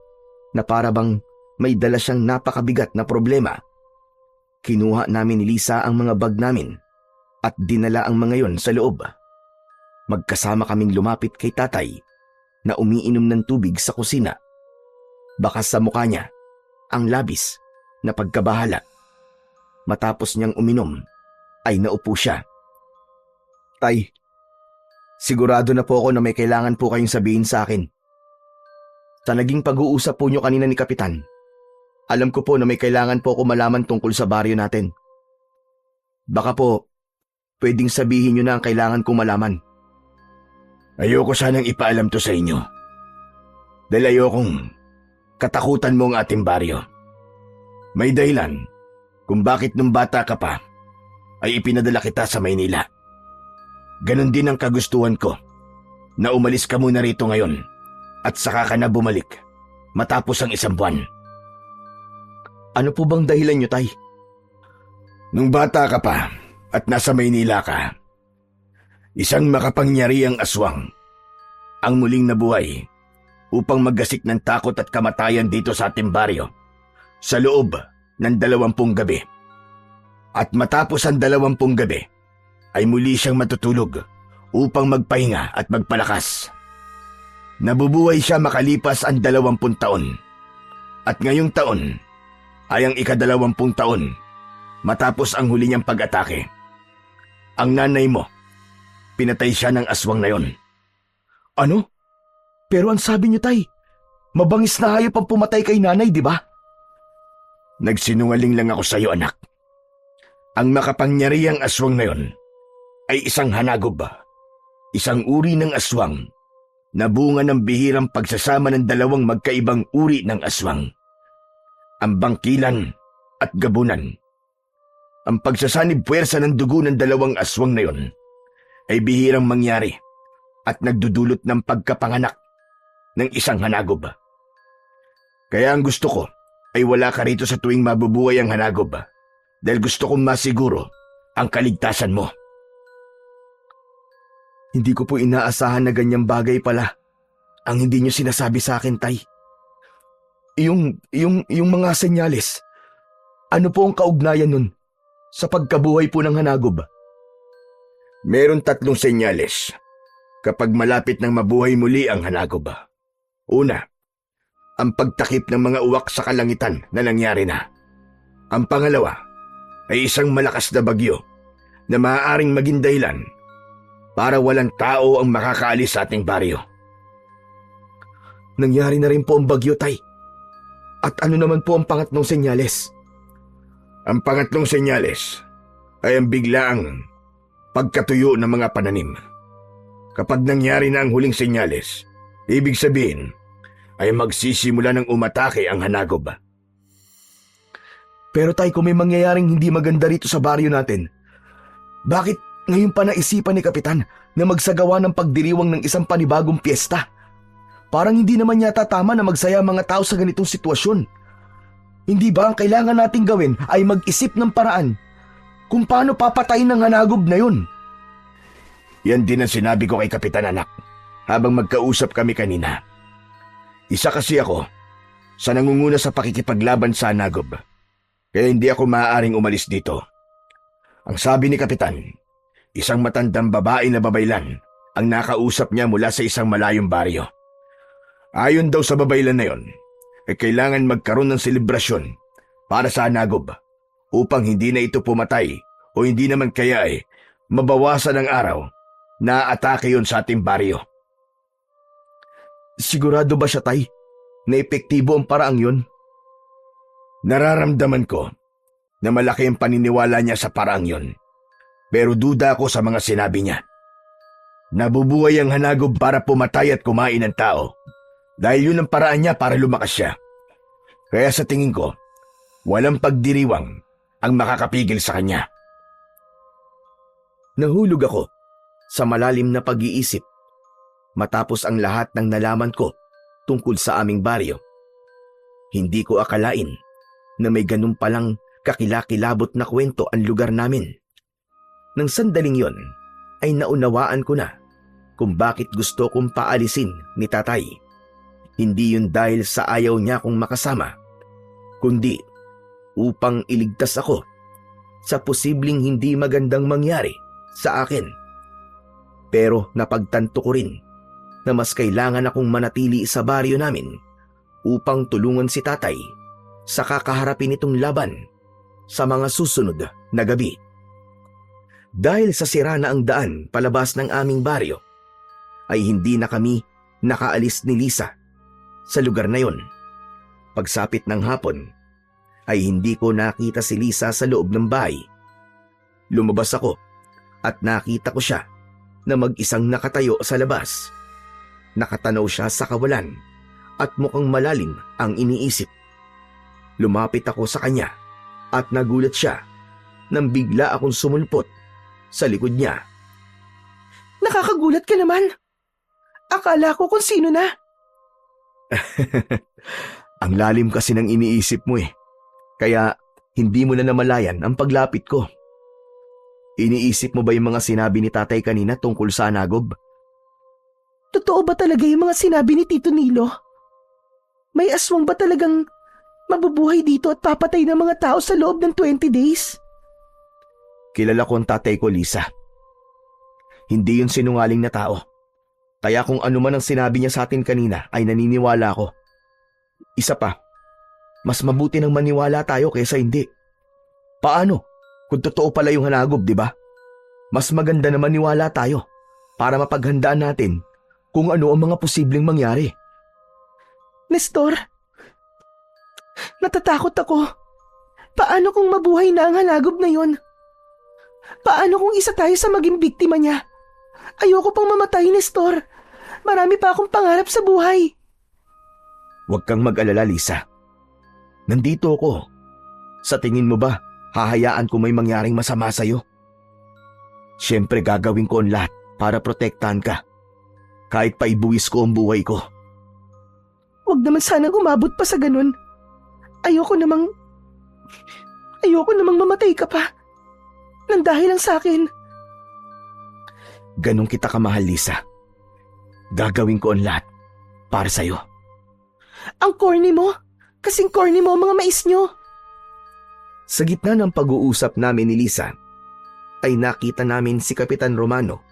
na para bang may dala siyang napakabigat na problema. Kinuha namin ni Lisa ang mga bag namin at dinala ang mga yon sa loob. Magkasama kaming lumapit kay Tatay na umiinom ng tubig sa kusina. Bakas sa mukha niya ang labis na pagkabahala. Matapos niyang uminom ay naupo siya. Tay, sigurado na po ako na may kailangan po kayong sabihin sa akin. Sa naging pag-uusap po niyo kanina ni Kapitan, alam ko po na may kailangan po ako malaman tungkol sa baryo natin. Baka po, pwedeng sabihin niyo na ang kailangan kong malaman. Ayoko sanang ipaalam to sa inyo. Dahil ayokong katakutan mo ang ating baryo. May dahilan kung bakit nung bata ka pa ay ipinadala kita sa Maynila. Ganon din ang kagustuhan ko na umalis ka muna rito ngayon at saka ka na bumalik matapos ang 1 buwan. Ano po bang dahilan niyo, Tay? Nung bata ka pa at nasa Maynila ka, isang makapangyarihang aswang ang muling nabuhay upang maggasik ng takot at kamatayan dito sa ating baryo sa loob ng 20 gabi. At matapos ang 20 gabi, ay muli siyang matutulog upang magpahinga at magpalakas. Nabubuhay siya makalipas ang 20 taon. At ngayong taon ay ang ika-20 taon matapos ang huli niyang pag-atake. Ang nanay mo, pinatay siya ng aswang na yon. Ano? Pero ang sabi niyo, Tay, mabangis na hayop ang pumatay kay nanay, di ba? Nagsinungaling lang ako sa iyo, anak. Ang makapangyarihang aswang na yon ay isang hanagob, isang uri ng aswang na bunga ng bihirang pagsasama ng 2 magkaibang uri ng aswang. Ang bangkilan at gabunan. Ang pagsasanib puwersa ng dugo ng 2 aswang na yon ay bihirang mangyari at nagdudulot ng pagkapanganak ng isang hanagob. Kaya ang gusto ko ay wala ka rito sa tuwing mabubuhay ang hanagob dahil gusto kong masiguro ang kaligtasan mo. Hindi ko po inaasahan na ganyang bagay pala ang hindi niyo sinasabi sa akin, Tay. Yung mga senyales, ano po ang kaugnayan nun sa pagkabuhay po ng hanagob? Meron 3 senyales kapag malapit nang mabuhay muli ang hanagob. Una, ang pagtakip ng mga uwak sa kalangitan na nangyari na. Ang pangalawa ay isang malakas na bagyo na maaaring maging dahilan para walang tao ang makakaalis sa ating baryo. Nangyari na rin po ang bagyo, Tay. At ano naman po ang pangatlong senyales? Ang pangatlong senyales ay ang biglaang pagkatuyo ng mga pananim. Kapag nangyari na ang huling senyales, ibig sabihin ay magsisimula ng umatake ang hanagob. Pero Tay, kung may mangyayaring hindi maganda rito sa baryo natin, bakit ngayon pa naisipan ni Kapitan na magsagawa ng pagdiriwang ng isang panibagong piyesta? Parang hindi naman yata tama na magsaya mga tao sa ganitong sitwasyon. Hindi ba ang kailangan nating gawin ay mag-isip ng paraan kung paano papatayin ng hanagob na yun? Yan din ang sinabi ko kay Kapitan, anak, habang magkausap kami kanina. Isa kasi ako sa nangunguna sa pakikipaglaban sa hanagob, kaya hindi ako maaaring umalis dito. Ang sabi ni Kapitan, isang matandang babae na babaylan ang nakausap niya mula sa isang malayong baryo. Ayon daw sa babaylan na yon, ay kailangan magkaroon ng selebrasyon para sa hanagob upang hindi na ito pumatay o hindi naman kaya ay mabawasan ang araw na atake yon sa ating baryo. Sigurado ba siya, Tay, na epektibo ang paraang yun? Nararamdaman ko na malaki ang paniniwala niya sa paraang yon, pero duda ako sa mga sinabi niya. Nabubuhay ang hanagob para pumatay at kumain ng tao dahil yun ang paraan niya para lumakas siya. Kaya sa tingin ko, walang pagdiriwang ang makakapigil sa kanya. Nahulog ako sa malalim na pag-iisip matapos ang lahat ng nalaman ko tungkol sa aming baryo. Hindi ko akalain na may ganun palang kakilakilabot na kwento ang lugar namin. Nang sandaling yon ay naunawaan ko na kung bakit gusto kong paalisin ni Tatay. Hindi yun dahil sa ayaw niya kong makasama, kundi upang iligtas ako sa posibleng hindi magandang mangyari sa akin. Pero napagtanto ko rin na mas kailangan akong manatili sa baryo namin upang tulungan si Tatay sa kakaharapin itong laban sa mga susunod na gabi. Dahil sa sira na ang daan palabas ng aming baryo, ay hindi na kami nakaalis ni Lisa sa lugar na yon. Pagsapit ng hapon, ay hindi ko nakita si Lisa sa loob ng bahay. Lumabas ako at nakita ko siya na mag-isang nakatayo sa labas. Nakatanaw siya sa kawalan at mukhang malalim ang iniisip. Lumapit ako sa kanya at nagulat siya nang bigla akong sumulpot sa likod niya. Nakakagulat ka naman. Akala ko kung sino na. Ang lalim kasi ng iniisip mo eh. Kaya hindi mo na namalayan ang paglapit ko. Iniisip mo ba yung mga sinabi ni Tatay kanina tungkol sa hanagob? Totoo ba talaga yung mga sinabi ni Tito Nilo? May aswang ba talagang mabubuhay dito at papatay ng mga tao sa loob ng 20 days? Kilala ko ang tatay ko, Lisa. Hindi yun sinungaling na tao. Kaya kung ano man ang sinabi niya sa atin kanina ay naniniwala ako. Isa pa, mas mabuti nang maniwala tayo kaysa hindi. Paano? Kung totoo pala yung hanagob, di ba? Mas maganda na maniwala tayo para mapaghandaan natin kung ano ang mga posibleng mangyari. Nestor, natatakot ako. Paano kung mabuhay na ang hanagob na yon? Paano kung isa tayo sa maging biktima niya? Ayoko pang mamatay, Nestor. Marami pa akong pangarap sa buhay. Huwag kang mag-alala, Lisa. Nandito ako. Sa tingin mo ba, hahayaan ko may mangyaring masama sa'yo? Siyempre gagawin ko ang lahat para protektahan ka. Kahit pa ibuwis ko ang buhay ko. Huwag naman sanang umabot pa sa ganun. Ayoko namang mamatay ka pa. Nang dahil lang sa akin. Ganun kita kamahal, Lisa. Gagawin ko ang lahat para sa'yo. Ang corny mo. Kasing corny mo ang mga mais nyo. Sa gitna ng pag-uusap namin ni Lisa, ay nakita namin si Kapitan Romano.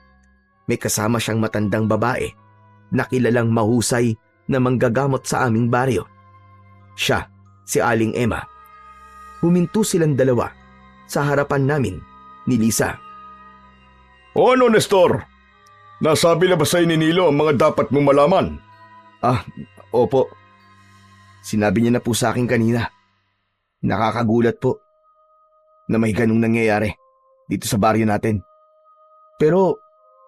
May kasama siyang matandang babae na kilalang mahusay na manggagamot sa aming baryo. Siya, si Aling Emma. Huminto silang dalawa sa harapan namin ni Lisa. O ano, Nestor? Nasabi na ba sa'yo ni Nilo ang mga dapat mong malaman? Opo. Sinabi niya na po sa akin kanina. Nakakagulat po na may ganung nangyayari dito sa baryo natin. Pero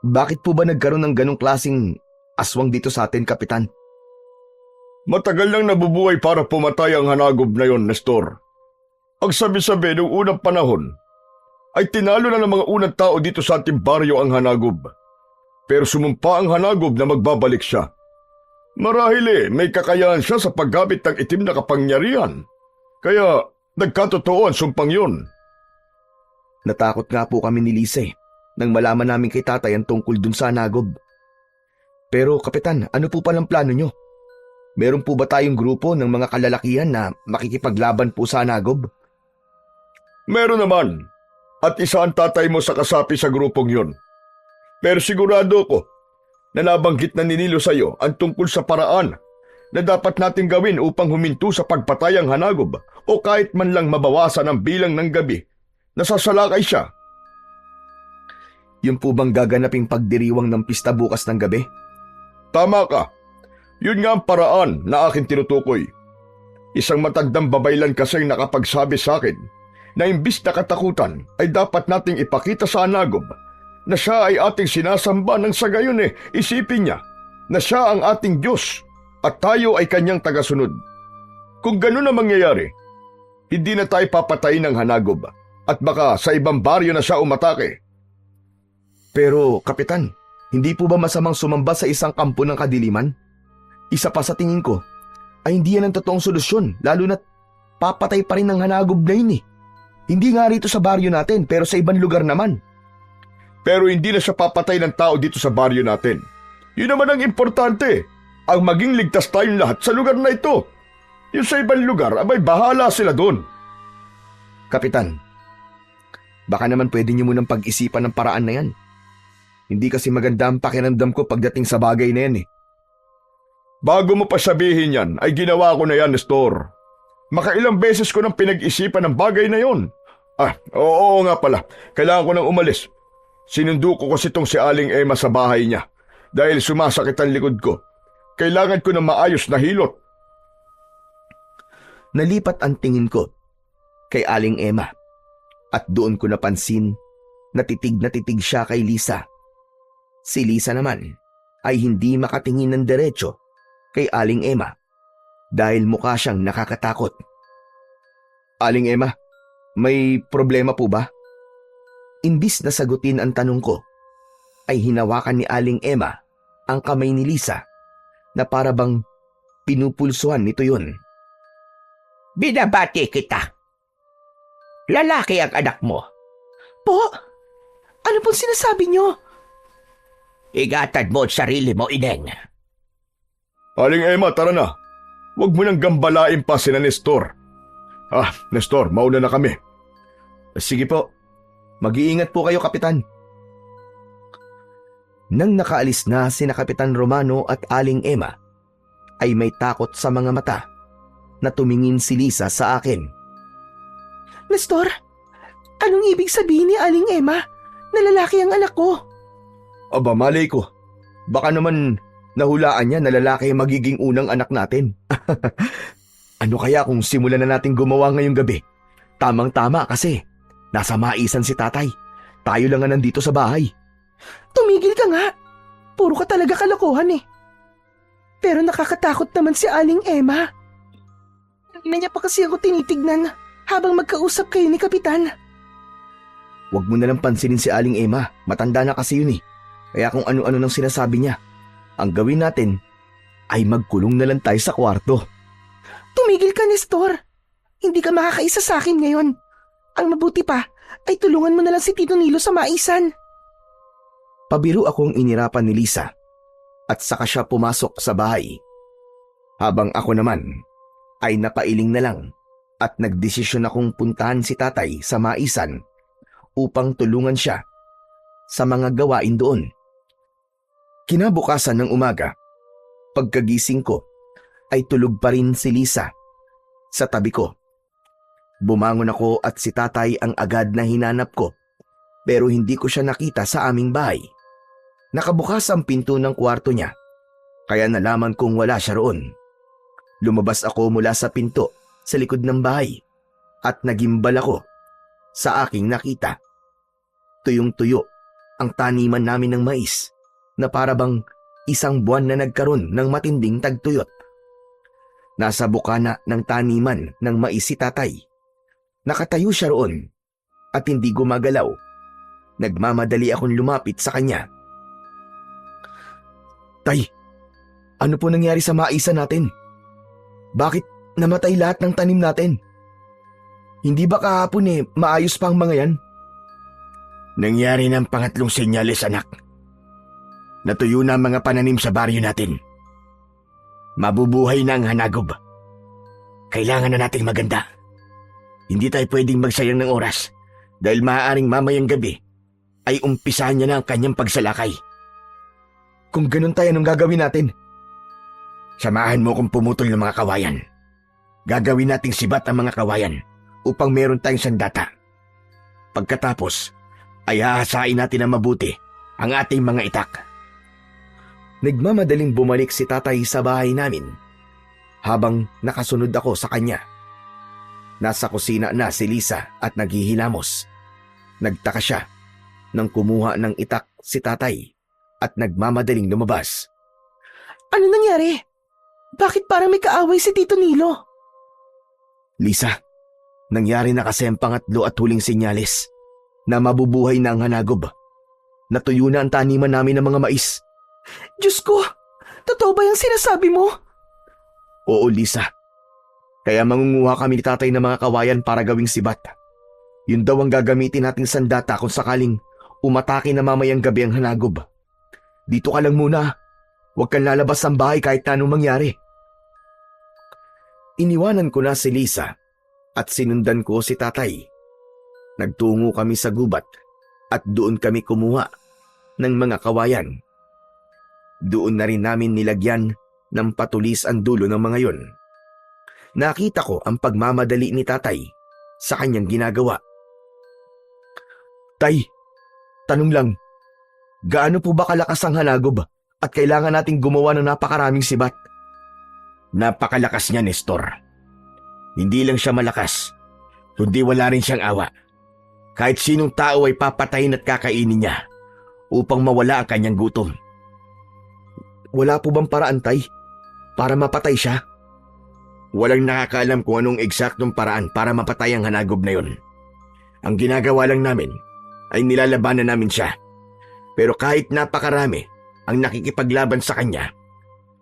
bakit po ba nagkaroon ng ganong klaseng aswang dito sa atin, Kapitan? Matagal lang nabubuhay para pumatay ang hanagob na yon, Nestor. Ang sabi-sabi noong unang panahon ay tinalo na ng mga unang tao dito sa ating baryo ang hanagob. Pero sumumpa ang hanagob na magbabalik siya. Marahil may kakayahan siya sa paggamit ng itim na kapangyarihan. Kaya nagkatotoo ang sumpang yun. Natakot nga po kami ni Lisa nang malaman namin kay tatay ang tungkol dun sa hanagob. Pero Kapitan, ano po palang plano nyo? Meron po ba tayong grupo ng mga kalalakihan na makikipaglaban po sa hanagob? Meron naman. At isa ang tatay mo sa kasapi sa grupong yun. Pero sigurado ko na nabanggit na ni Nilo sa'yo ang tungkol sa paraan na dapat natin gawin upang huminto sa pagpatay ang hanagob o kahit man lang mabawasan ang bilang ng gabi na sasalakay siya. Yung po bang gaganaping pagdiriwang ng pista bukas ng gabi? Tama ka. Yun nga ang paraan na aking tinutukoy. Isang matandang babaylan kasing nakapagsabi sa akin na imbis na katakutan ay dapat nating ipakita sa hanagob na siya ay ating sinasamba nang sa gayon isipin niya na siya ang ating Diyos at tayo ay kanyang tagasunod. Kung ganun ang mangyayari, hindi na tayo papatayin ng hanagob at baka sa ibang baryo na siya umatake. Pero Kapitan, hindi po ba masamang sumamba sa isang kampo ng kadiliman? Isa pa sa tingin ko ay hindi yan ang totoong solusyon, lalo na't papatay pa rin ng hanagob na yun. Hindi nga rito sa baryo natin pero sa ibang lugar naman. Pero hindi na siya papatay ng tao dito sa baryo natin. Yun naman ang importante, ang maging ligtas tayong lahat sa lugar na ito. Yung sa ibang lugar, abay bahala sila doon. Kapitan, baka naman pwede niyo munang pag-isipan ng paraan na yan. Hindi kasi maganda ang pakiramdam ko pagdating sa bagay na yan. Bago mo pa sabihin yan, ay ginawa ko na yan, Nestor. Makailang beses ko nang pinag-isipan ng bagay na yon. Oo nga pala, kailangan ko nang umalis. Sinundo ko kasi itong si Aling Emma sa bahay niya dahil sumasakit ang likod ko. Kailangan ko ng maayos na hilot. Nalipat ang tingin ko kay Aling Emma at doon ko napansin na titig siya kay Lisa. Si Lisa naman ay hindi makatingin ng diretso kay Aling Emma dahil mukha siyang nakakatakot. Aling Emma, may problema po ba? Imbis na sagutin ang tanong ko, ay hinawakan ni Aling Emma ang kamay ni Lisa na para bang pinupulsuhan nito yun. Binabati kita. Lalaki ang anak mo. Po, ano pong sinasabi nyo? Ingatan mo ang sarili mo, Ineng. Aling Emma, tara na. Huwag mo nang gambalain pa sina Nestor. Nestor, mauna na kami. Sige po. Mag-iingat po kayo, Kapitan. Nang nakaalis na sina Kapitan Romano at Aling Emma, ay may takot sa mga mata na tumingin si Lisa sa akin. Nestor, anong ibig sabihin ni Aling Emma na lalaki ang anak ko? Aba, malay ko. Baka naman nahulaan niya na lalaki ang magiging unang anak natin. Ano kaya kung simulan na natin gumawa ngayong gabi? Tamang-tama kasi nasa maisan si tatay. Tayo lang nga nandito sa bahay. Tumigil ka nga. Puro ka talaga kalokohan eh. Pero nakakatakot naman si Aling Emma. Hindi niya pa kasi ako tinitignan habang magkausap kayo ni Kapitan. Huwag mo nalang pansinin si Aling Emma. Matanda na kasi yun eh. Kaya kung ano-ano nang sinasabi niya, ang gawin natin ay magkulong na lang tayo sa kwarto. Tumigil ka, Nestor. Hindi ka makakaisa sa akin ngayon. Ang mabuti pa ay tulungan mo na lang si Tito Nilo sa maisan. Pabiro akong inirapan ni Lisa at saka siya pumasok sa bahay. Habang ako naman ay napailing na lang at nagdesisyon akong puntahan si tatay sa maisan upang tulungan siya sa mga gawain doon. Kinabukasan ng umaga, pagkagising ko ay tulog pa rin si Lisa sa tabi ko. Bumangon ako at si tatay ang agad na hinanap ko pero hindi ko siya nakita sa aming bahay. Nakabukas ang pinto ng kwarto niya kaya nalaman kong wala siya roon. Lumabas ako mula sa pinto sa likod ng bahay at nagimbal ako sa aking nakita. Tuyong-tuyo ang taniman namin ng mais na para bang isang buwan na nagkaroon ng matinding tagtuyot. Nasa bukana ng taniman ng mais si tatay. Nakatayo siya roon at hindi gumagalaw. Nagmamadali akong lumapit sa kanya. Tay, ano po nangyari sa maisan natin? Bakit namatay lahat ng tanim natin? Hindi ba kahapon maayos pa ang mga yan? Nangyari ng pangatlong senyales, anak. Natuyo na ang mga pananim sa baryo natin. Mabubuhay na ang hanagob. Kailangan na nating maganda. Hindi tayo pwedeng magsayang ng oras dahil maaaring mamayang gabi ay umpisahan niya na ang kanyang pagsalakay. Kung ganun tayo, anong gagawin natin? Samahan mo kung pumutol ng mga kawayan. Gagawin nating sibat ang mga kawayan upang meron tayong sandata. Pagkatapos, ay hahasain natin na mabuti ang ating mga itak. Nagmamadaling bumalik si tatay sa bahay namin habang nakasunod ako sa kanya. Nasa kusina na si Lisa at naghihilamos. Nagtaka siya nang kumuha ng itak si tatay at nagmamadaling lumabas. Ano nangyari? Bakit parang may kaaway si Tito Nilo? Lisa, nangyari na kasi ang pangatlo at huling senyales na mabubuhay na ang hanagob. Natuyo na ang taniman namin ng mga mais. Diyos ko! Totoo ba yung sinasabi mo? Oo, Lisa. Kaya mangunguha kami ni tatay ng mga kawayan para gawing sibat. Yun daw ang gagamitin nating sandata kung sakaling umatake na mamayang gabi ang hanagob. Dito ka lang muna. Huwag kang lalabas ng bahay kahit na anong mangyari. Iniwanan ko na si Lisa at sinundan ko si tatay. Nagtungo kami sa gubat at doon kami kumuha ng mga kawayan. Doon na rin namin nilagyan ng patulis ang dulo ng mga yon. Nakita ko ang pagmamadali ni tatay sa kanyang ginagawa. Tay, tanong lang, gaano po ba kalakas ang hanagob at kailangan nating gumawa ng napakaraming sibat? Napakalakas niya, Nestor. Hindi lang siya malakas, kundi wala rin siyang awa. Kahit sinong tao ay papatayin at kakainin niya upang mawala ang kanyang gutom. Wala po bang paraan, tay, para mapatay siya? Walang nakakaalam kung anong eksaktong paraan para mapatay ang hanagob na yon. Ang ginagawa lang namin ay nilalabanan namin siya. Pero kahit napakarami ang nakikipaglaban sa kanya,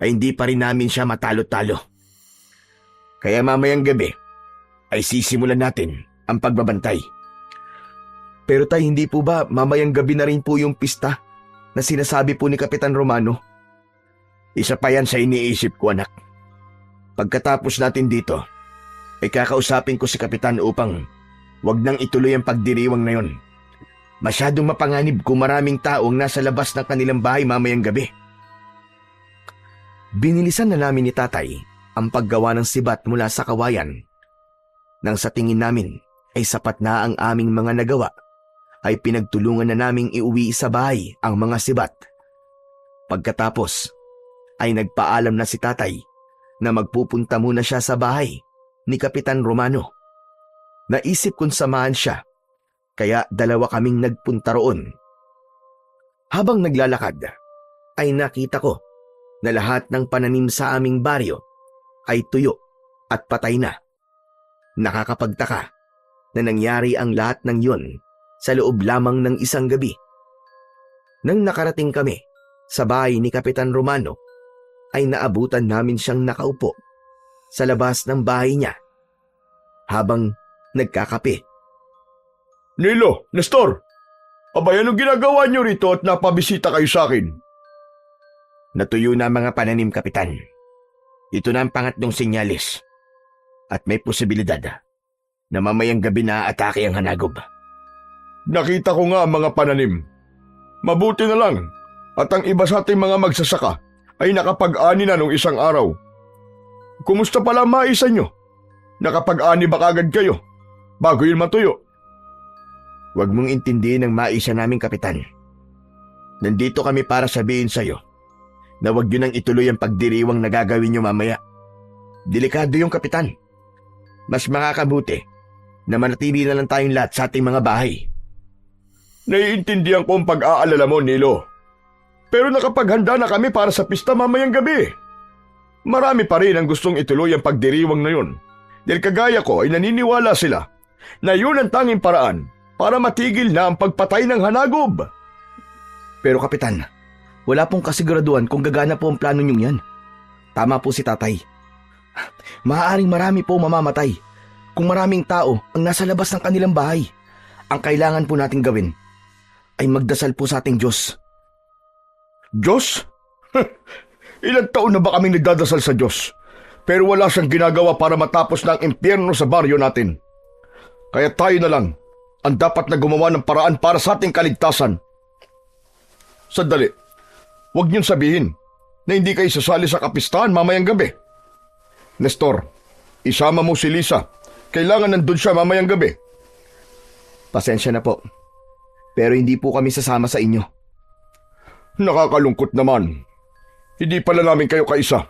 ay hindi pa rin namin siya matalo-talo. Kaya mamayang gabi ay sisimulan natin ang pagbabantay. Pero tay, hindi po ba mamayang gabi na rin po yung pista? na sinasabi po ni Kapitan Romano. Isa pa yan sa iniisip ko, anak. Pagkatapos natin dito, ay kakausapin ko si Kapitan upang wag nang ituloy ang pagdiriwang na yon. Masyadong mapanganib kung maraming taong nasa labas ng kanilang bahay mamayang gabi. Binilisan na namin ni tatay ang paggawa ng sibat mula sa kawayan. Nang sa tingin namin ay sapat na ang aming mga nagawa, ay pinagtulungan na naming iuwi sa bahay ang mga sibat. Pagkatapos ay nagpaalam na si tatay na magpupunta muna siya sa bahay ni Kapitan Romano. Naisip kong samahan siya, kaya dalawa kaming nagpunta roon. Habang naglalakad, ay nakita ko na lahat ng pananim sa aming baryo ay tuyo at patay na. Nakakapagtaka na nangyari ang lahat ng yun sa loob lamang ng isang gabi. Nang nakarating kami sa bahay ni Kapitan Romano, ay naabutan namin siyang nakaupo sa labas ng bahay niya habang nagkakape. Nilo, Nestor! Abay, anong ginagawa niyo rito at napabisita kayo sa akin? Natuyo na ang mga pananim, Kapitan. Ito na ang pangatlong sinyalis. At may posibilidad na mamayang gabi na atake ang hanagob. Nakita ko nga ang mga pananim. Mabuti na lang at ang iba sa ating mga magsasaka ay nakapag-ani na nung isang araw. Kumusta pala ang maisa nyo? Nakapag-ani ba kagad kayo bago yun matuyo? Huwag mong intindihin ang maisa namin, Kapitan. Nandito kami para sabihin sa'yo na huwag yun ang ituloy ang pagdiriwang na gagawin nyo mamaya. Delikado yung, Kapitan. Mas makakabuti na manatili na lang tayong lahat sa ating mga bahay. Naiintindihan ko ang pag-aalala mo, Nilo. Pero nakapaghanda na kami para sa pista mamayang gabi. Marami pa rin ang gustong ituloy ang pagdiriwang na yun. Dahil kagaya ko ay naniniwala sila na yun ang tanging paraan para matigil na ang pagpatay ng hanagob. Pero Kapitan, wala pong kasiguraduhan kung gagana po ang plano niyong yan. Tama po si tatay. Maaaring marami po mamamatay kung maraming tao ang nasa labas ng kanilang bahay. Ang kailangan po nating gawin ay magdasal po sa ating Diyos. Diyos? Ilang taon na ba kaming nagdadasal sa Diyos? Pero wala siyang ginagawa para matapos na ang impyerno sa baryo natin. Kaya tayo na lang ang dapat na gumawa ng paraan para sa ating kaligtasan. Sandali, huwag niyong sabihin na hindi kayo sasali sa kapistahan mamayang gabi. Nestor, isama mo si Lisa. Kailangan nandun siya mamayang gabi. Pasensya na po, pero hindi po kami sasama sa inyo. Nakakalungkot naman. Hindi pala namin kayo kaisa.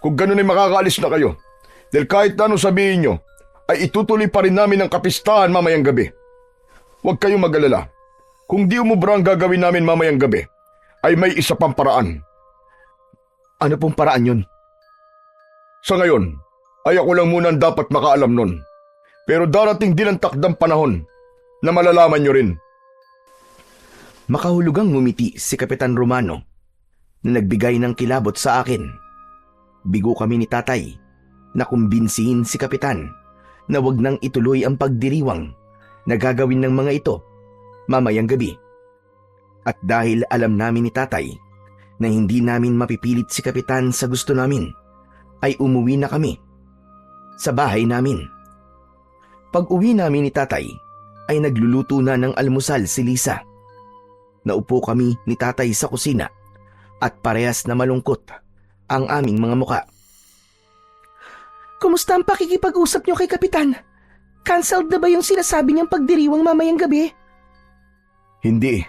Kung ganun ay makakaalis na kayo. Dahil kahit na ano sabihin nyo, ay itutuloy pa rin namin ang kapistahan mamayang gabi. Huwag kayong mag-alala. Kung di umubra ang gagawin namin mamayang gabi, ay may isa pang paraan. Ano pong paraan yun? Sa ngayon, ay ako lang muna ang dapat makaalam nun. Pero darating din ang takdang panahon na malalaman nyo rin. Makahulugang ngumiti si Kapitan Romano na nagbigay ng kilabot sa akin. Bigo kami ni tatay na kumbinsihin si Kapitan na wag nang ituloy ang pagdiriwang na gagawin ng mga ito mamayang gabi. At dahil alam namin ni tatay na hindi namin mapipilit si Kapitan sa gusto namin, ay umuwi na kami sa bahay namin. Pag uwi namin ni tatay, ay nagluluto na ng almusal si Lisa. Naupo kami ni tatay sa kusina at parehas na malungkot ang aming mga muka. Kumusta ang pakikipag-usap niyo kay Kapitan? Cancelled na ba yung sinasabi niyang pagdiriwang mamayang gabi? Hindi.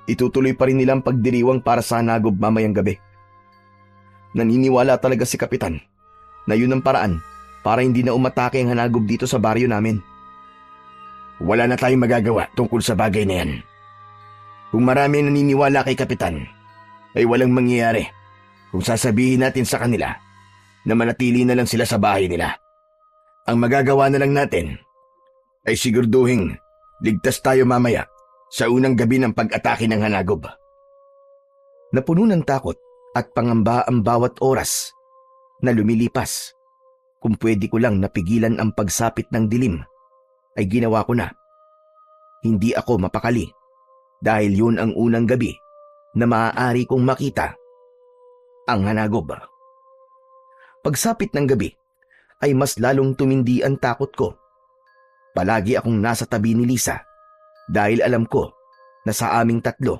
Itutuloy pa rin nilang pagdiriwang para sa hanagob mamayang gabi. Naniniwala talaga si Kapitan na yun ang paraan para hindi na umatake ang hanagob dito sa baryo namin. Wala na tayong magagawa tungkol sa bagay na yan. Kung marami naniniwala kay Kapitan, ay walang mangyayari kung sasabihin natin sa kanila na manatili na lang sila sa bahay nila. Ang magagawa na lang natin ay sigurduhing ligtas tayo mamaya sa unang gabi ng pag-atake ng hanagob. Napuno ng takot at pangamba ang bawat oras na lumilipas. Kung pwede ko lang napigilan ang pagsapit ng dilim, ay ginawa ko na. Hindi ako mapakali dahil yun ang unang gabi na maaari kong makita ang hanagob. Pagsapit ng gabi ay mas lalong tumindi ang takot ko. Palagi akong nasa tabi ni Lisa dahil alam ko na sa aming tatlo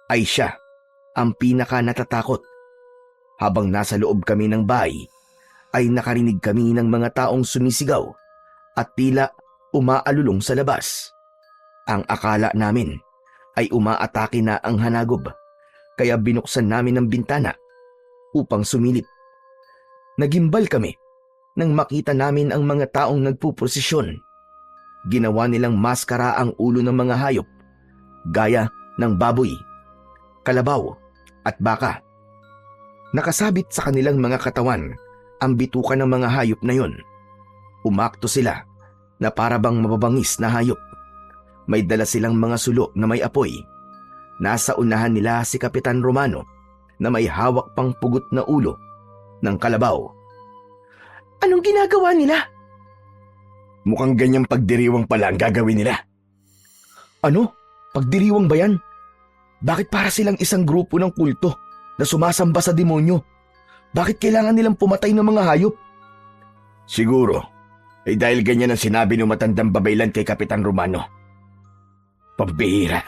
ay siya ang pinaka natatakot. Habang nasa loob kami ng bahay ay nakarinig kami ng mga taong sumisigaw at tila umaalulong sa labas. Ang akala namin ay umaatake na ang hanagob, kaya binuksan namin ang bintana upang sumilip. Nagimbal kami nang makita namin ang mga taong nagpuprosesyon. Ginawa nilang maskara ang ulo ng mga hayop, gaya ng baboy, kalabaw at baka. Nakasabit sa kanilang mga katawan ang bituka ng mga hayop na yon. Umakto sila na parabang mababangis na hayop. May dala silang mga sulo na may apoy. Nasa unahan nila si Kapitan Romano na may hawak pang pugot na ulo ng kalabaw. Anong ginagawa nila? Mukhang ganyang pagdiriwang pala ang gagawin nila. Ano? Pagdiriwang ba yan? Bakit para silang isang grupo ng kulto na sumasamba sa demonyo? Bakit kailangan nilang pumatay ng mga hayop? Siguro, ay dahil ganyan ang sinabi ng matandang babaylan kay Kapitan Romano. Pambihira.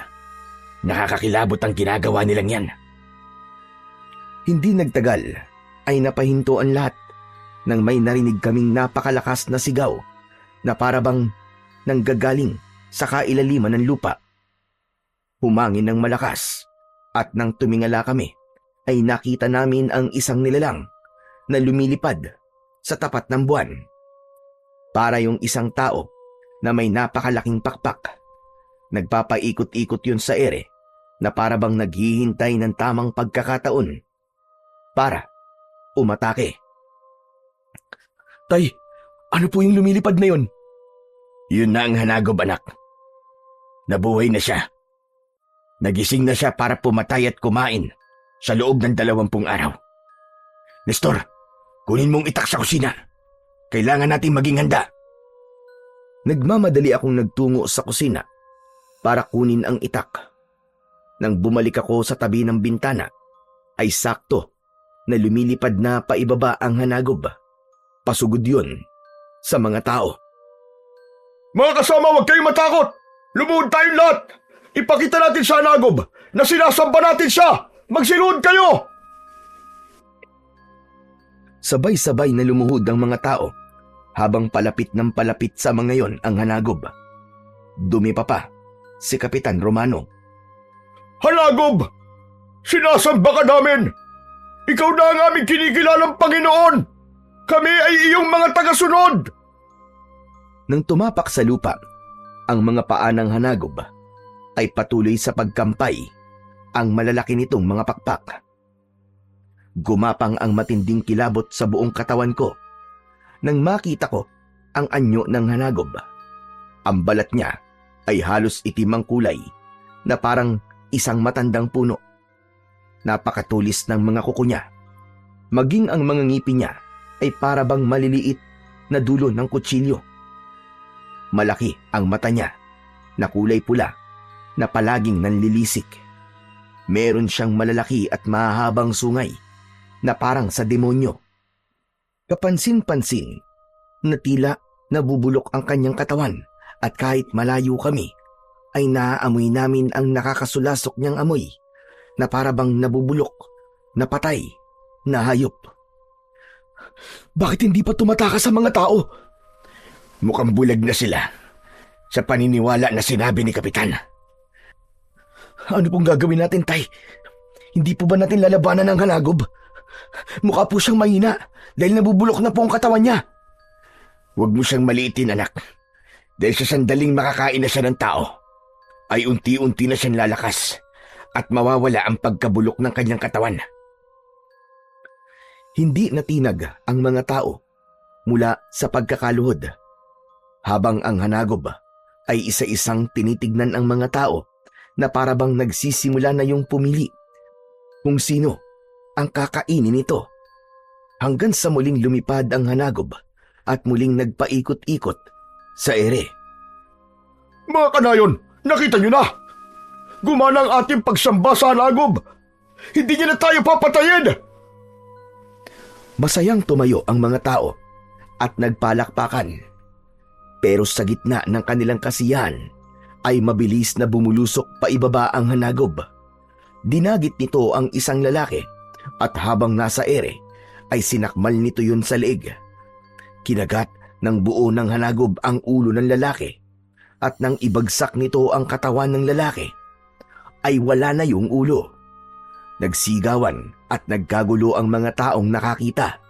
Nakakakilabot ang ginagawa nilang yan. Hindi nagtagal ay napahinto ang lahat nang may narinig kaming napakalakas na sigaw na parabang nanggagaling sa kailaliman ng lupa. Humangin ng malakas at nang tumingala kami ay nakita namin ang isang nilalang na lumilipad sa tapat ng buwan. Para yung isang tao na may napakalaking pakpak. Nagpapaikot-ikot yun sa ere na parabang naghihintay ng tamang pagkakataon para umatake. Tay, ano po yung lumilipad na yun? Yun na ang hanagob, anak. Nabuhay na siya. Nagising na siya para pumatay at kumain sa loob ng 20 araw. Nestor, kunin mong itak sa kusina. Kailangan nating maging handa. Nagmamadali akong nagtungo sa kusina para kunin ang itak. Nang bumalik ako sa tabi ng bintana, ay sakto na lumilipad na paibaba ang hanagob. Pasugod yun sa mga tao. Mga kasama, huwag kayong matakot! Lumuhod tayong lahat! Ipakita natin sa hanagob na sinasamba natin siya! Magsiluhod kayo! Sabay-sabay na lumuhod ang mga tao habang palapit ng palapit sa mga yon ang hanagob. Dumi pa si Kapitan Romano. Hanagob! Sinasamba ka namin! Ikaw na ang aming kinikilalang Panginoon! Kami ay iyong mga tagasunod! Nang tumapak sa lupa, ang mga paa ng hanagob ay patuloy sa pagkampay ang malalaki nitong mga pakpak. Gumapang ang matinding kilabot sa buong katawan ko nang makita ko ang anyo ng hanagob. Ang balat niya ay halos itim ang kulay na parang isang matandang puno. Napakatulis ng mga kuko niya. Maging ang mga ngipin niya ay parabang maliliit na dulo ng kutsilyo. Malaki ang mata niya na kulay pula na palaging nanlilisik. Meron siyang malalaki at mahahabang sungay na parang sa demonyo. Kapansin-pansin na tila nabubulok ang kanyang katawan at kahit malayo kami ay naaamoy namin ang nakakasulasok niyang amoy na parabang nabubulok na patay na hayop. Bakit hindi pa tumatakas sa mga tao? Mukhang bulag na sila sa paniniwala na sinabi ni Kapitan. Ano pong gagawin natin, Tay? Hindi po ba natin lalabanan ang hanagob? Mukha po siyang mahina dahil nabubulok na po ang katawan niya. Huwag mo siyang maliitin, anak. Dahil sa sandaling makakain na siya ng tao, ay unti-unti na siyang lalakas at mawawala ang pagkabulok ng kanyang katawan. Hindi natinag ang mga tao mula sa pagkakaluhod, habang ang hanagob ay isa-isang tinitignan ang mga tao na parabang nagsisimula na yung pumili kung sino ang kakainin nito, hanggang sa muling lumipad ang hanagob at muling nagpaikot-ikot sa ere. Mga kanayon, nakita nyo na! Gumana ang ating pagsamba sa hanagob. Hindi niya na tayo papatayin. Masayang tumayo ang mga tao at nagpalakpakan. Pero sa gitna ng kanilang kasiyahan ay mabilis na bumulusok paibaba ang hanagob. Dinagit nito ang isang lalaki at habang nasa ere ay sinakmal nito yun sa leeg. Kinagat ng buo ng hanagob ang ulo ng lalaki at nang ibagsak nito ang katawan ng lalaki ay wala na yung ulo. Nagsigawan at nagkagulo ang mga taong nakakita.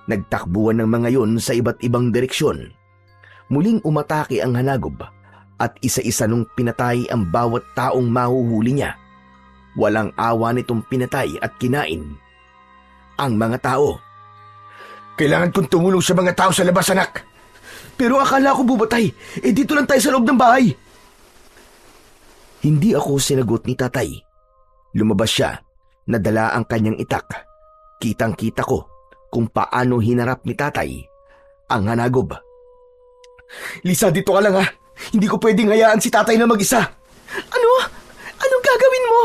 Nagtakbuhan ng mga yon sa iba't ibang direksyon. Muling umatake ang hanagob at isa-isa nung pinatay ang bawat taong mahuhuli niya. Walang awa nitong pinatay at kinain ang mga tao. Kailangan kong tumulong sa mga tao sa labas, anak. Pero akala ko bubatay. Dito lang tayo sa loob ng bahay. Hindi ako sinagot ni tatay. Lumabas siya, nadala ang kanyang itak. Kitang-kita ko kung paano hinarap ni tatay ang hanagob. Lisa, dito ka lang ha. Hindi ko pwedeng hayaan si tatay na mag-isa. Ano? Anong gagawin mo?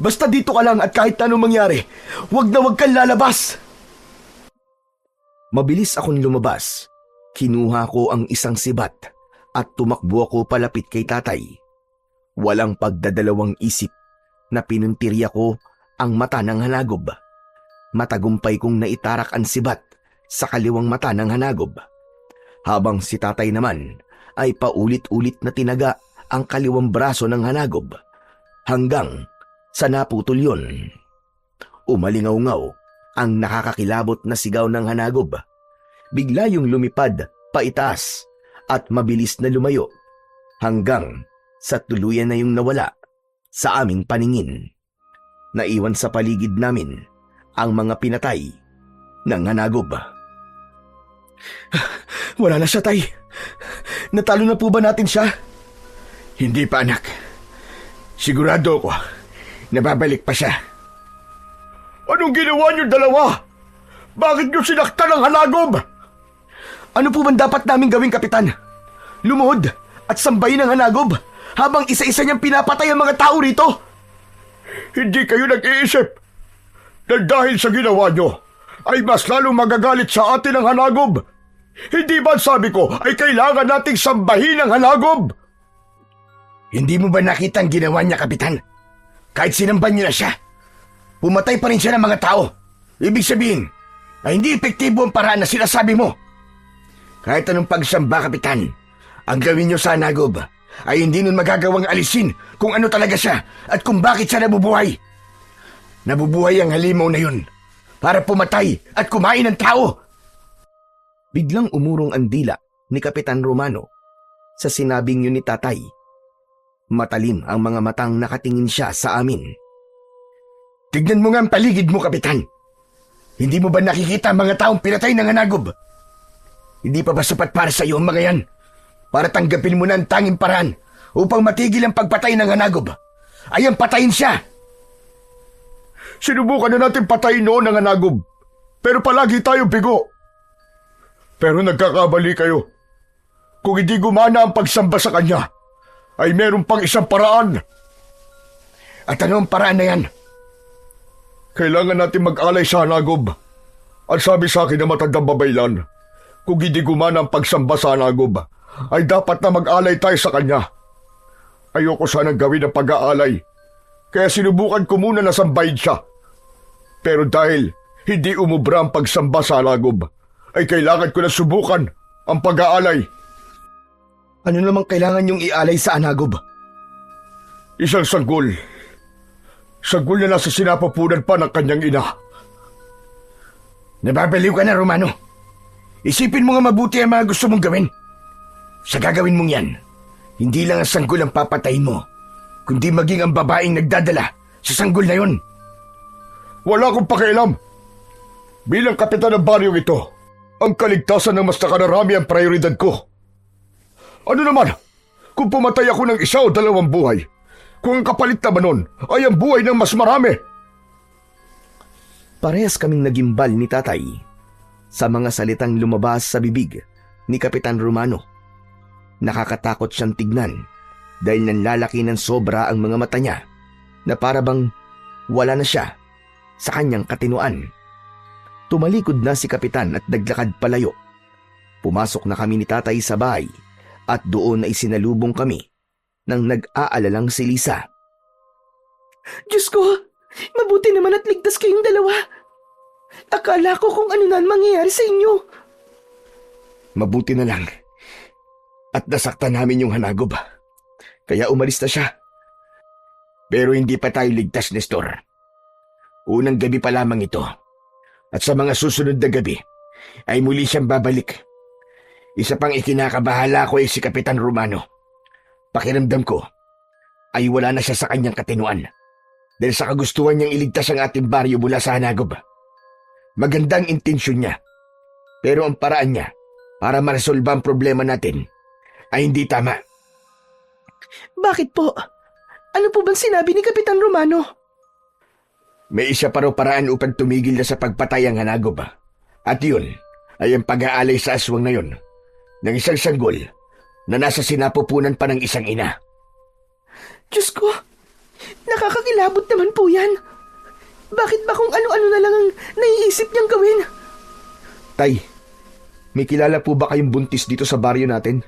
Basta dito ka lang at kahit anong mangyari, wag na wag kang lalabas. Mabilis akong lumabas. Kinuha ko ang isang sibat at tumakbo ako palapit kay tatay. Walang pagdadalawang isip na pinuntirya ko ang mata ng hanagob. Matagumpay kong naitarak ang sibat sa kaliwang mata ng hanagob. Habang si tatay naman ay paulit-ulit na tinaga ang kaliwang braso ng hanagob hanggang sa naputol yun. Umalingaw-ngaw ang nakakakilabot na sigaw ng hanagob. Bigla yung lumipad paitaas at mabilis na lumayo hanggang sa tuluyan na yung nawala sa aming paningin. Naiwan sa paligid namin ang mga pinatay ng hanagob. Wala na siya, tay. Natalo na po ba natin siya? Hindi pa, anak. Sigurado ako, nababalik pa siya. Anong ginawa niyo dalawa? Bakit niyo sinaktan ang hanagob? Ano po bang dapat namin gawin, Kapitan? Lumuhod at sambahin ang hanagob habang isa-isa niyang pinapatay ang mga tao rito? Hindi kayo nag-iisip na dahil sa ginawa niyo ay mas lalong magagalit sa atin ang hanagob. Hindi ba sabi ko ay kailangan nating sambahin ang hanagob? Hindi mo ba nakita ang ginawa niya, Kapitan? Kahit sinamban niyo na siya, pumatay pa rin siya ng mga tao. Ibig sabihin ay hindi epektibo ang paraan na sinasabi mo. Kahit anong pagsamba, Kapitan, ang gawin niyo sa hanagob ay hindi nun magagawang alisin kung ano talaga siya at kung bakit siya nabubuhay. Nabubuhay ang halimaw na yun para pumatay at kumain ng tao. Biglang umurong ang dila ni Kapitan Romano sa sinabing yun ni tatay. Matalim ang mga matang nakatingin siya sa amin. Tignan mo nga ang paligid mo, Kapitan. Hindi mo ba nakikita ang mga taong pinatay ng hanagob? Hindi pa ba sapat para sa iyo ang mga yan? Para tanggapin mo na ang tanging paraan upang matigil ang pagpatay ng hanagob. Ay ang patayin siya. Sinubukan na natin patayin noon ang hanagob, pero palagi tayo bigo. Pero nagkakamali kayo. Kung hindi gumana ang pagsamba sa kanya, ay meron pang isang paraan. At ano ang paraan na yan? Kailangan natin mag-alay sa hanagob. At sabi sa akin ng matandang babaylan, kung hindi gumana ang pagsamba sa hanagob, ay dapat na mag-alay tayo sa kanya. Ayoko sanang gawin ang pag-aalay, kaya sinubukan ko muna na sambahin siya. Pero dahil hindi umubra ang pagsamba sa hanagob, ay kailangan ko na subukan ang pag-aalay. Ano namang kailangan yung ialay sa hanagob? Isang sanggol. Sanggol na nasa sinapapunan pa ng kanyang ina. Nababaliw ka na, Romano. Isipin mo nga mabuti ang mga gusto mong gawin. Sa gagawin mong yan, hindi lang ang sanggol ang papatayin mo, kundi maging ang babaeng nagdadala sa sanggol na yun. Wala akong pakialam. Bilang kapitan ng baryong ito, ang kaligtasan ng mas nakararami ang prioridad ko. Ano naman, kung pumatay ako ng isa o dalawang buhay, kung ang kapalit naman nun ay ang buhay ng mas marami. Parehas kaming nagimbal ni tatay sa mga salitang lumabas sa bibig ni Kapitan Romano. Nakakatakot siyang tignan dahil nanlalaki ng sobra ang mga mata niya na para bang wala na siya sa kanyang katinuan. Tumalikod na si Kapitan at naglakad palayo. Pumasok na kami ni Tatay sa bahay at doon ay sinalubong kami ng nag-aalalang si Lisa. Diyos ko, mabuti naman at ligtas kayong dalawa. Akala ko kung ano na ang mangyayari sa inyo. Mabuti na lang at nasaktan namin yung Hanagob. Kaya umalis na siya. Pero hindi pa tayo ligtas, Nestor. Unang gabi pa lamang ito. At sa mga susunod na gabi, ay muli siyang babalik. Isa pang ikinakabahala ko ay si Kapitan Romano. Pakiramdam ko, ay wala na siya sa kanyang katinuan. Dahil sa kagustuhan niyang iligtas ang ating baryo mula sa Hanagob. Magandang intensyon niya. Pero ang paraan niya para maresolba ang problema natin ay hindi tama. Bakit po? Ano po bang sinabi ni Kapitan Romano? May isa pa raw paraan upang tumigil na sa pagpatay ang Hanagob. At yun ay ang pag-aalay sa aswang na yun ng isang sanggol na nasa sinapupunan pa ng isang ina. Diyos ko, nakakakilabot naman po yan. Bakit ba kung ano-ano na lang ang naiisip niyang gawin? Tay, may kilala po ba kayong buntis dito sa baryo natin?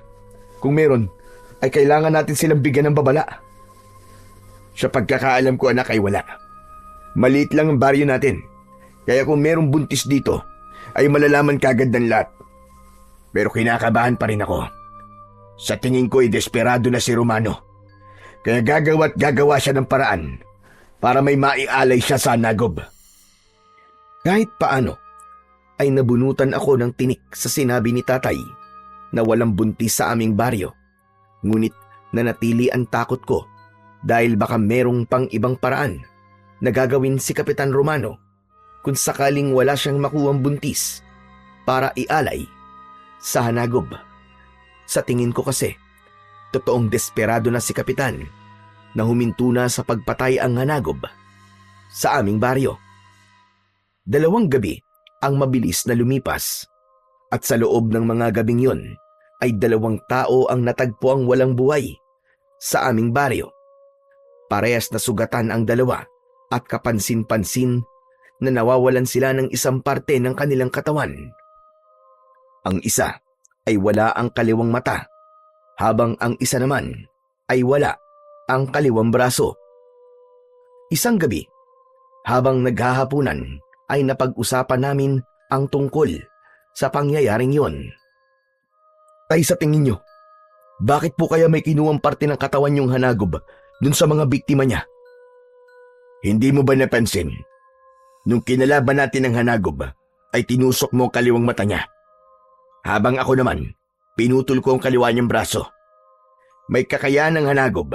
Kung meron, ay kailangan natin silang bigyan ng babala. Sa pagkakaalam ko, anak, ay wala. Maliit lang ang baryo natin. Kaya kung merong buntis dito, ay malalaman kagad ng lahat. Pero kinakabahan pa rin ako. Sa tingin ko ay desperado na si Romano. Kaya gagawa't gagawa siya ng paraan para may maialay siya sa Hanagob. Kahit paano, ay nabunutan ako ng tinik sa sinabi ni Tatay na walang buntis sa aming baryo. Ngunit nanatili ang takot ko dahil baka merong pang ibang paraan na gagawin si Kapitan Romano kung sakaling wala siyang makuwang buntis para ialay sa Hanagob. Sa tingin ko kasi, totoong desperado na si Kapitan na huminto na sa pagpatay ang Hanagob sa aming baryo. 2 gabi ang mabilis na lumipas at sa loob ng mga gabing yon ay 2 tao ang natagpo ang walang buhay sa aming baryo. Parehas na sugatan ang 2 at kapansin-pansin na nawawalan sila ng isang parte ng kanilang katawan. Ang isa ay wala ang kaliwang mata, habang ang isa naman ay wala ang kaliwang braso. Isang gabi, habang naghahapunan, ay napag-usapan namin ang tungkol sa pangyayaring yon. Tay, sa tingin nyo, bakit po kaya may kinuwang parte ng katawan yung Hanagob dun sa mga biktima niya? Hindi mo ba napansin? Nung kinalaban natin ang Hanagob, ay tinusok mo ang kaliwang mata niya. Habang ako naman, pinutol ko ang kaliwa niyang braso. May kakayahan ng Hanagob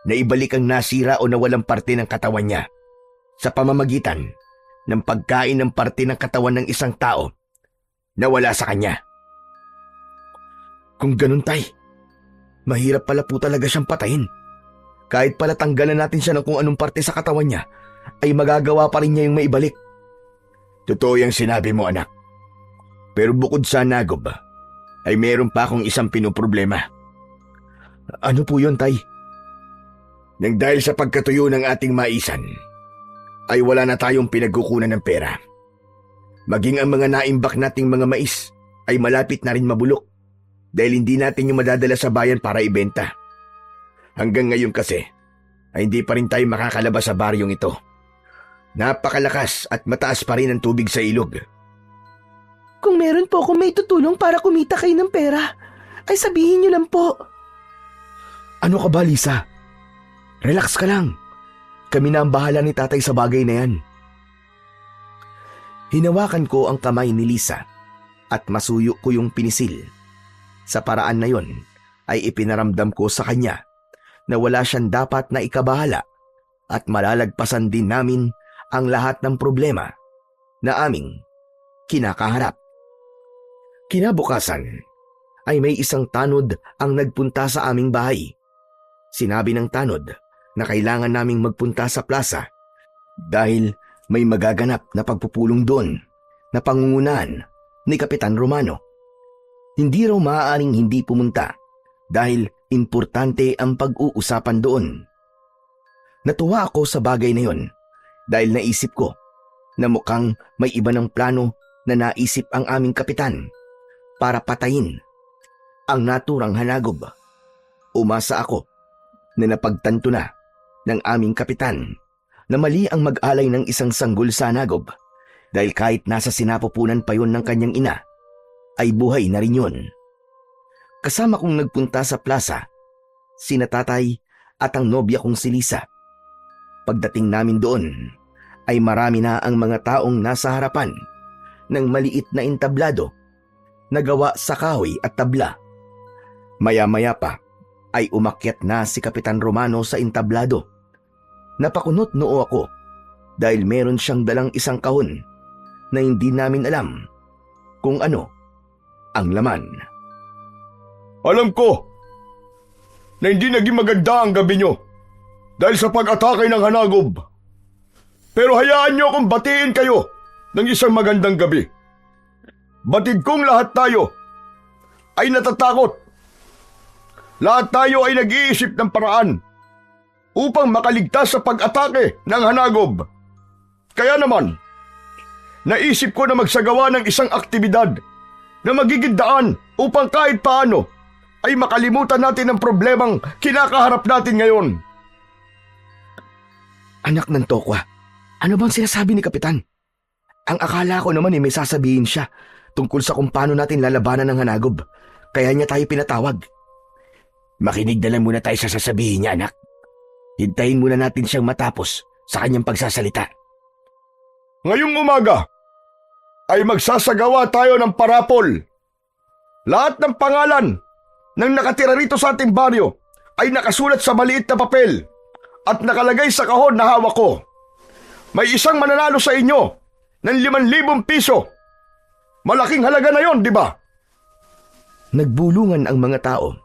na ibalik ang nasira o nawalang parte ng katawan niya sa pamamagitan ng pagkain ng parte ng katawan ng isang tao na wala sa kanya. Kung ganun, Tay, mahirap pala po talaga siyang patayin. Kahit pala tanggalan natin siya ng kung anong parte sa katawan niya, ay magagawa pa rin niya yung maibalik. Totoo yung sinabi mo, anak. Pero bukod sa Hanagob, ay meron pa akong isang pinoproblema. Ano po yun, Tay? Nang dahil sa pagkatuyo ng ating maisan, ay wala na tayong pinagkukunan ng pera. Maging ang mga naimbak nating mga mais ay malapit na rin mabulok dahil hindi natin yung madadala sa bayan para ibenta. Hanggang ngayon kasi, ay hindi pa rin tayo makakalabas sa baryong ito. Napakalakas at mataas pa rin ang tubig sa ilog. Kung meron po akong may tutulong para kumita kayo ng pera, ay sabihin niyo lang po. Ano ka ba, Lisa? Relax ka lang. Kami na ang bahala ni Tatay sa bagay na yan. Hinawakan ko ang kamay ni Lisa at masuyo ko yung pinisil. Sa paraan na yon ay ipinaramdam ko sa kanya na wala siyang dapat na ikabahala at malalagpasan din namin ang lahat ng problema na aming kinakaharap. Kinabukasan ay may isang tanod ang nagpunta sa aming bahay. Sinabi ng tanod na kailangan naming magpunta sa plaza dahil may magaganap na pagpupulong doon na pangungunahan ni Kapitan Romano. Hindi raw maaaring hindi pumunta dahil importante ang pag-uusapan doon. Natuwa ako sa bagay na yon dahil naisip ko na mukhang may iba ng plano na naisip ang aming kapitan para patayin ang naturang hanagob. Umasa ako na napagtanto na ng aming kapitan na mali ang mag-alay ng isang sanggol sa hanagob dahil kahit nasa sinapupunan pa yon ng kanyang ina, ay buhay na rin yun. Kasama kong nagpunta sa plaza, sina tatay at ang nobya kong si Lisa. Pagdating namin doon, ay marami na ang mga taong nasa harapan ng maliit na entablado na gawa sa kahoy at tabla. Maya-maya pa ay umakyat na si Kapitan Romano sa entablado. Napakunot noo ako dahil meron siyang dalang isang kahon na hindi namin alam kung ano ang laman. Alam ko na hindi naging maganda ang gabi nyo dahil sa pag-atake ng hanagob. Pero hayaan nyo akong batiin kayo ng isang magandang gabi. Batid kong lahat tayo ay natatakot. Lahat tayo ay nag-iisip ng paraan upang makaligtas sa pag-atake ng hanagob. Kaya naman, naisip ko na magsagawa ng isang aktibidad na magiging daan upang kahit paano ay makalimutan natin ang problemang kinakaharap natin ngayon. Anak ng Tokwa, ano bang sinasabi ni Kapitan? Ang akala ko naman may sasabihin siya tungkol sa kung paano natin lalabanan ng hanagob. Kaya niya tayo pinatawag. Makinig na lang muna tayo sa sasabihin niya, anak. Hintayin muna natin siyang matapos sa kanyang pagsasalita. Ngayong umaga ay magsasagawa tayo ng parapol. Lahat ng pangalan ng nakatira rito sa ating baryo ay nakasulat sa maliit na papel at nakalagay sa kahon na hawak ko. May isang mananalo sa inyo ng 5,000 piso. Malaking halaga na yon, di ba? Nagbulungan ang mga tao.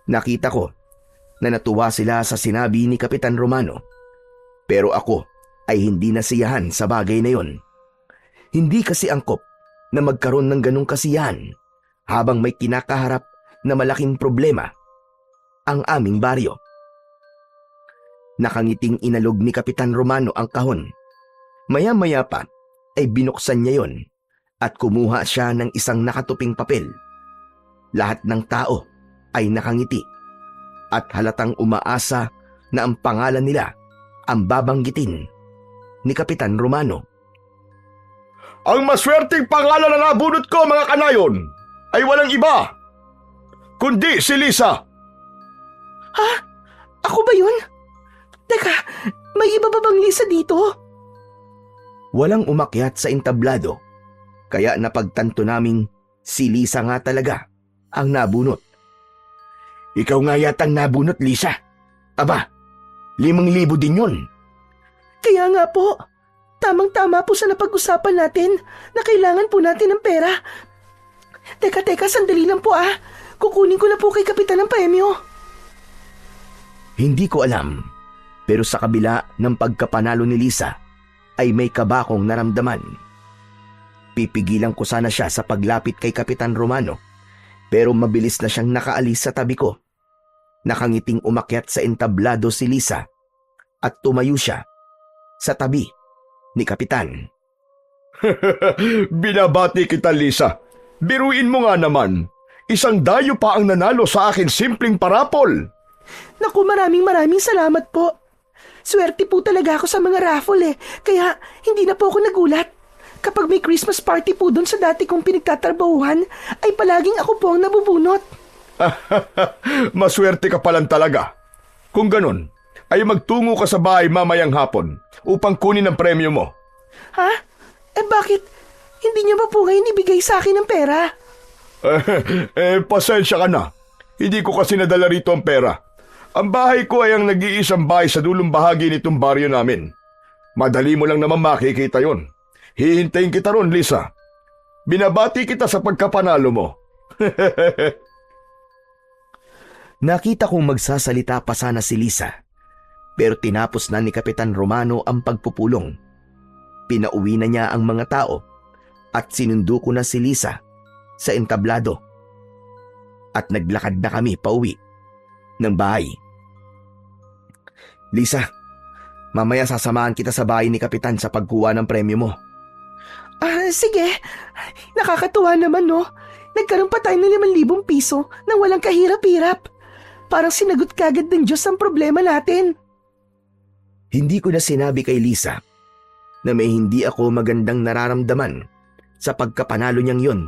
Nakita ko na natuwa sila sa sinabi ni Kapitan Romano. Pero ako ay hindi nasiyahan sa bagay na yon. Hindi kasi angkop na magkaroon ng ganong kasiyahan habang may kinakaharap na malaking problema ang aming baryo. Nakangiting inalog ni Kapitan Romano ang kahon. Maya-maya pa ay binuksan niya yon at kumuha siya ng isang nakatuping papel. Lahat ng tao ay nakangiti at halatang umaasa na ang pangalan nila ang babanggitin ni Kapitan Romano. Ang maswerteng pangalan na nabunot ko, mga kanayon, ay walang iba kundi si Lisa. Ha? Ako ba yun? Teka, may iba ba bang Lisa dito? Walang umakyat sa entablado, kaya napagtanto naming si Lisa nga talaga ang nabunot. Ikaw nga yatang nabunot, Lisa. Aba, 5,000 din yun. Kaya nga po, tamang-tama po sa napag-usapan natin na kailangan po natin ng pera. Teka, sandali lang po ah. Kukunin ko na po kay Kapitan ng premyo. Hindi ko alam, pero sa kabila ng pagkapanalo ni Lisa, ay may kaba akong naramdaman. Pipigilan ko sana siya sa paglapit kay Kapitan Romano, pero mabilis na siyang nakaalis sa tabi ko. Nakangiting umakyat sa entablado si Lisa at tumayo siya sa tabi ni Kapitan. Binabati kita, Lisa. Biruin mo nga naman. Isang dayo pa ang nanalo sa akin simpleng parapol. Naku, maraming salamat po. Swerte po talaga ako sa mga raffle kaya hindi na po ako nagulat. Kapag may Christmas party po doon sa dati kong pinagtatrabahuhan, ay palaging ako po ang nabubunot. Maswerte ka palang talaga. Kung ganun, ay magtungo ka sa bahay mamayang hapon upang kunin ang premyo mo. Ha? Bakit? Hindi niyo ba po ngayon ibigay sa akin ng pera? Pasensya ka na. Hindi ko kasi nadala rito ang pera. Ang bahay ko ay ang nag-iisang bahay sa dulong bahagi nitong baryo namin. Madali mo lang naman makikita yon. Hihintayin kita ron, Lisa. Binabati kita sa pagkapanalo mo. Nakita kong magsasalita pa sana si Lisa, pero tinapos na ni Kapitan Romano ang pagpupulong. Pinauwi na niya ang mga tao at sinundo ko na si Lisa sa entablado. At naglakad na kami pauwi. ng bahay. Lisa, mamaya sasamahan kita sa bahay ni Kapitan sa pagkuha ng premyo mo. Sige. Nakakatuwa naman, no? Nagkaroon pa tayo ng 5,000 piso nang walang kahirap-hirap. Parang sinagot kagad ng Diyos ang problema natin. Hindi ko na sinabi kay Lisa na may hindi ako magandang nararamdaman sa pagkapanalo niyang yon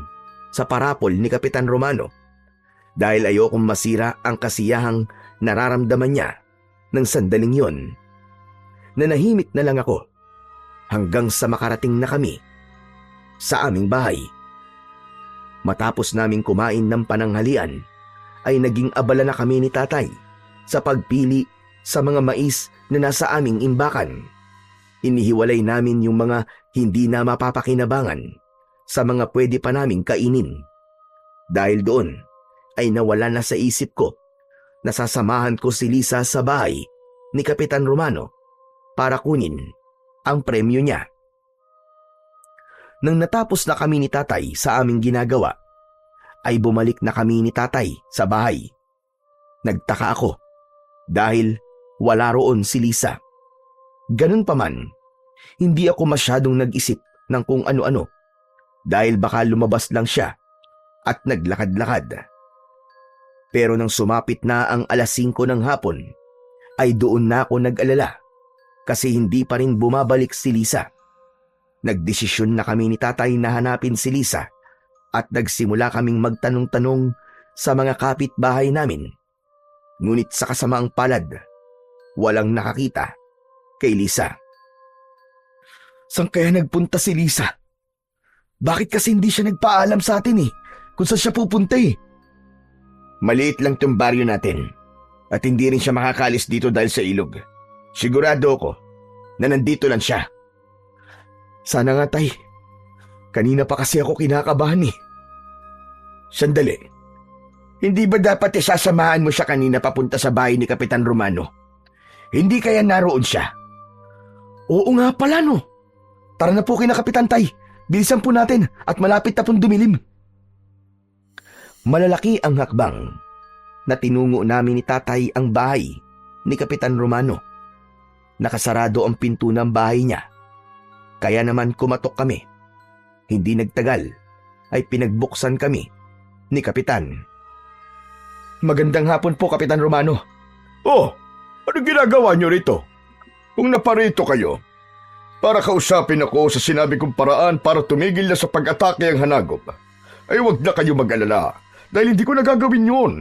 sa parapol ni Kapitan Romano dahil ayokong masira ang kasiyahang nararamdaman niya ng sandaling yon. Nanahimik na lang ako hanggang sa makarating na kami sa aming bahay. Matapos naming kumain ng pananghalian ay naging abala na kami ni tatay sa pagpili sa mga mais na nasa aming imbakan. Inihiwalay namin yung mga hindi na mapapakinabangan sa mga pwede pa naming kainin. Dahil doon ay nawala na sa isip ko na sasamahan ko si Lisa sa bahay ni Kapitan Romano para kunin ang premyo niya. Nang natapos na kami ni tatay sa aming ginagawa, ay bumalik na kami ni tatay sa bahay. Nagtaka ako dahil wala roon si Lisa. Ganun pa man, hindi ako masyadong nag-isip ng kung ano-ano dahil baka lumabas lang siya at naglakad-lakad. Pero nang sumapit na ang 5:00 ng hapon, ay doon na ako nag-alala kasi hindi pa rin bumabalik si Lisa. Nagdesisyon na kami ni tatay na hanapin si Lisa at nagsimula kaming magtanong-tanong sa mga kapitbahay namin. Ngunit sa kasamaang palad, walang nakakita kay Lisa. Saan kaya nagpunta si Lisa? Bakit kasi hindi siya nagpaalam sa atin kung saan siya pupunta Maliit lang tong baryo natin at hindi rin siya makakalis dito dahil sa ilog. Sigurado ako na nandito lang siya. Sana nga tay. Kanina pa kasi ako kinakabahan Sandali. Hindi ba dapat isasamahan mo siya kanina papunta sa bahay ni Kapitan Romano? Hindi kaya naroon siya? Oo nga pala no. Tara na po kina Kapitan Tay. Bilisan po natin at malapit na pong dumilim. Malalaki ang hakbang na tinungo namin ni tatay ang bahay ni Kapitan Romano. Nakasarado ang pinto ng bahay niya. Kaya naman kumatok kami. Hindi nagtagal ay pinagbuksan kami ni Kapitan. Magandang hapon po, Kapitan Romano. Oh, ano ginagawa niyo rito? Kung naparito kayo, para kausapin ako sa sinabi kong paraan para tumigil na sa pag-atake ang Hanagop, ay huwag na kayo mag-alala dahil hindi ko nagagawin yun.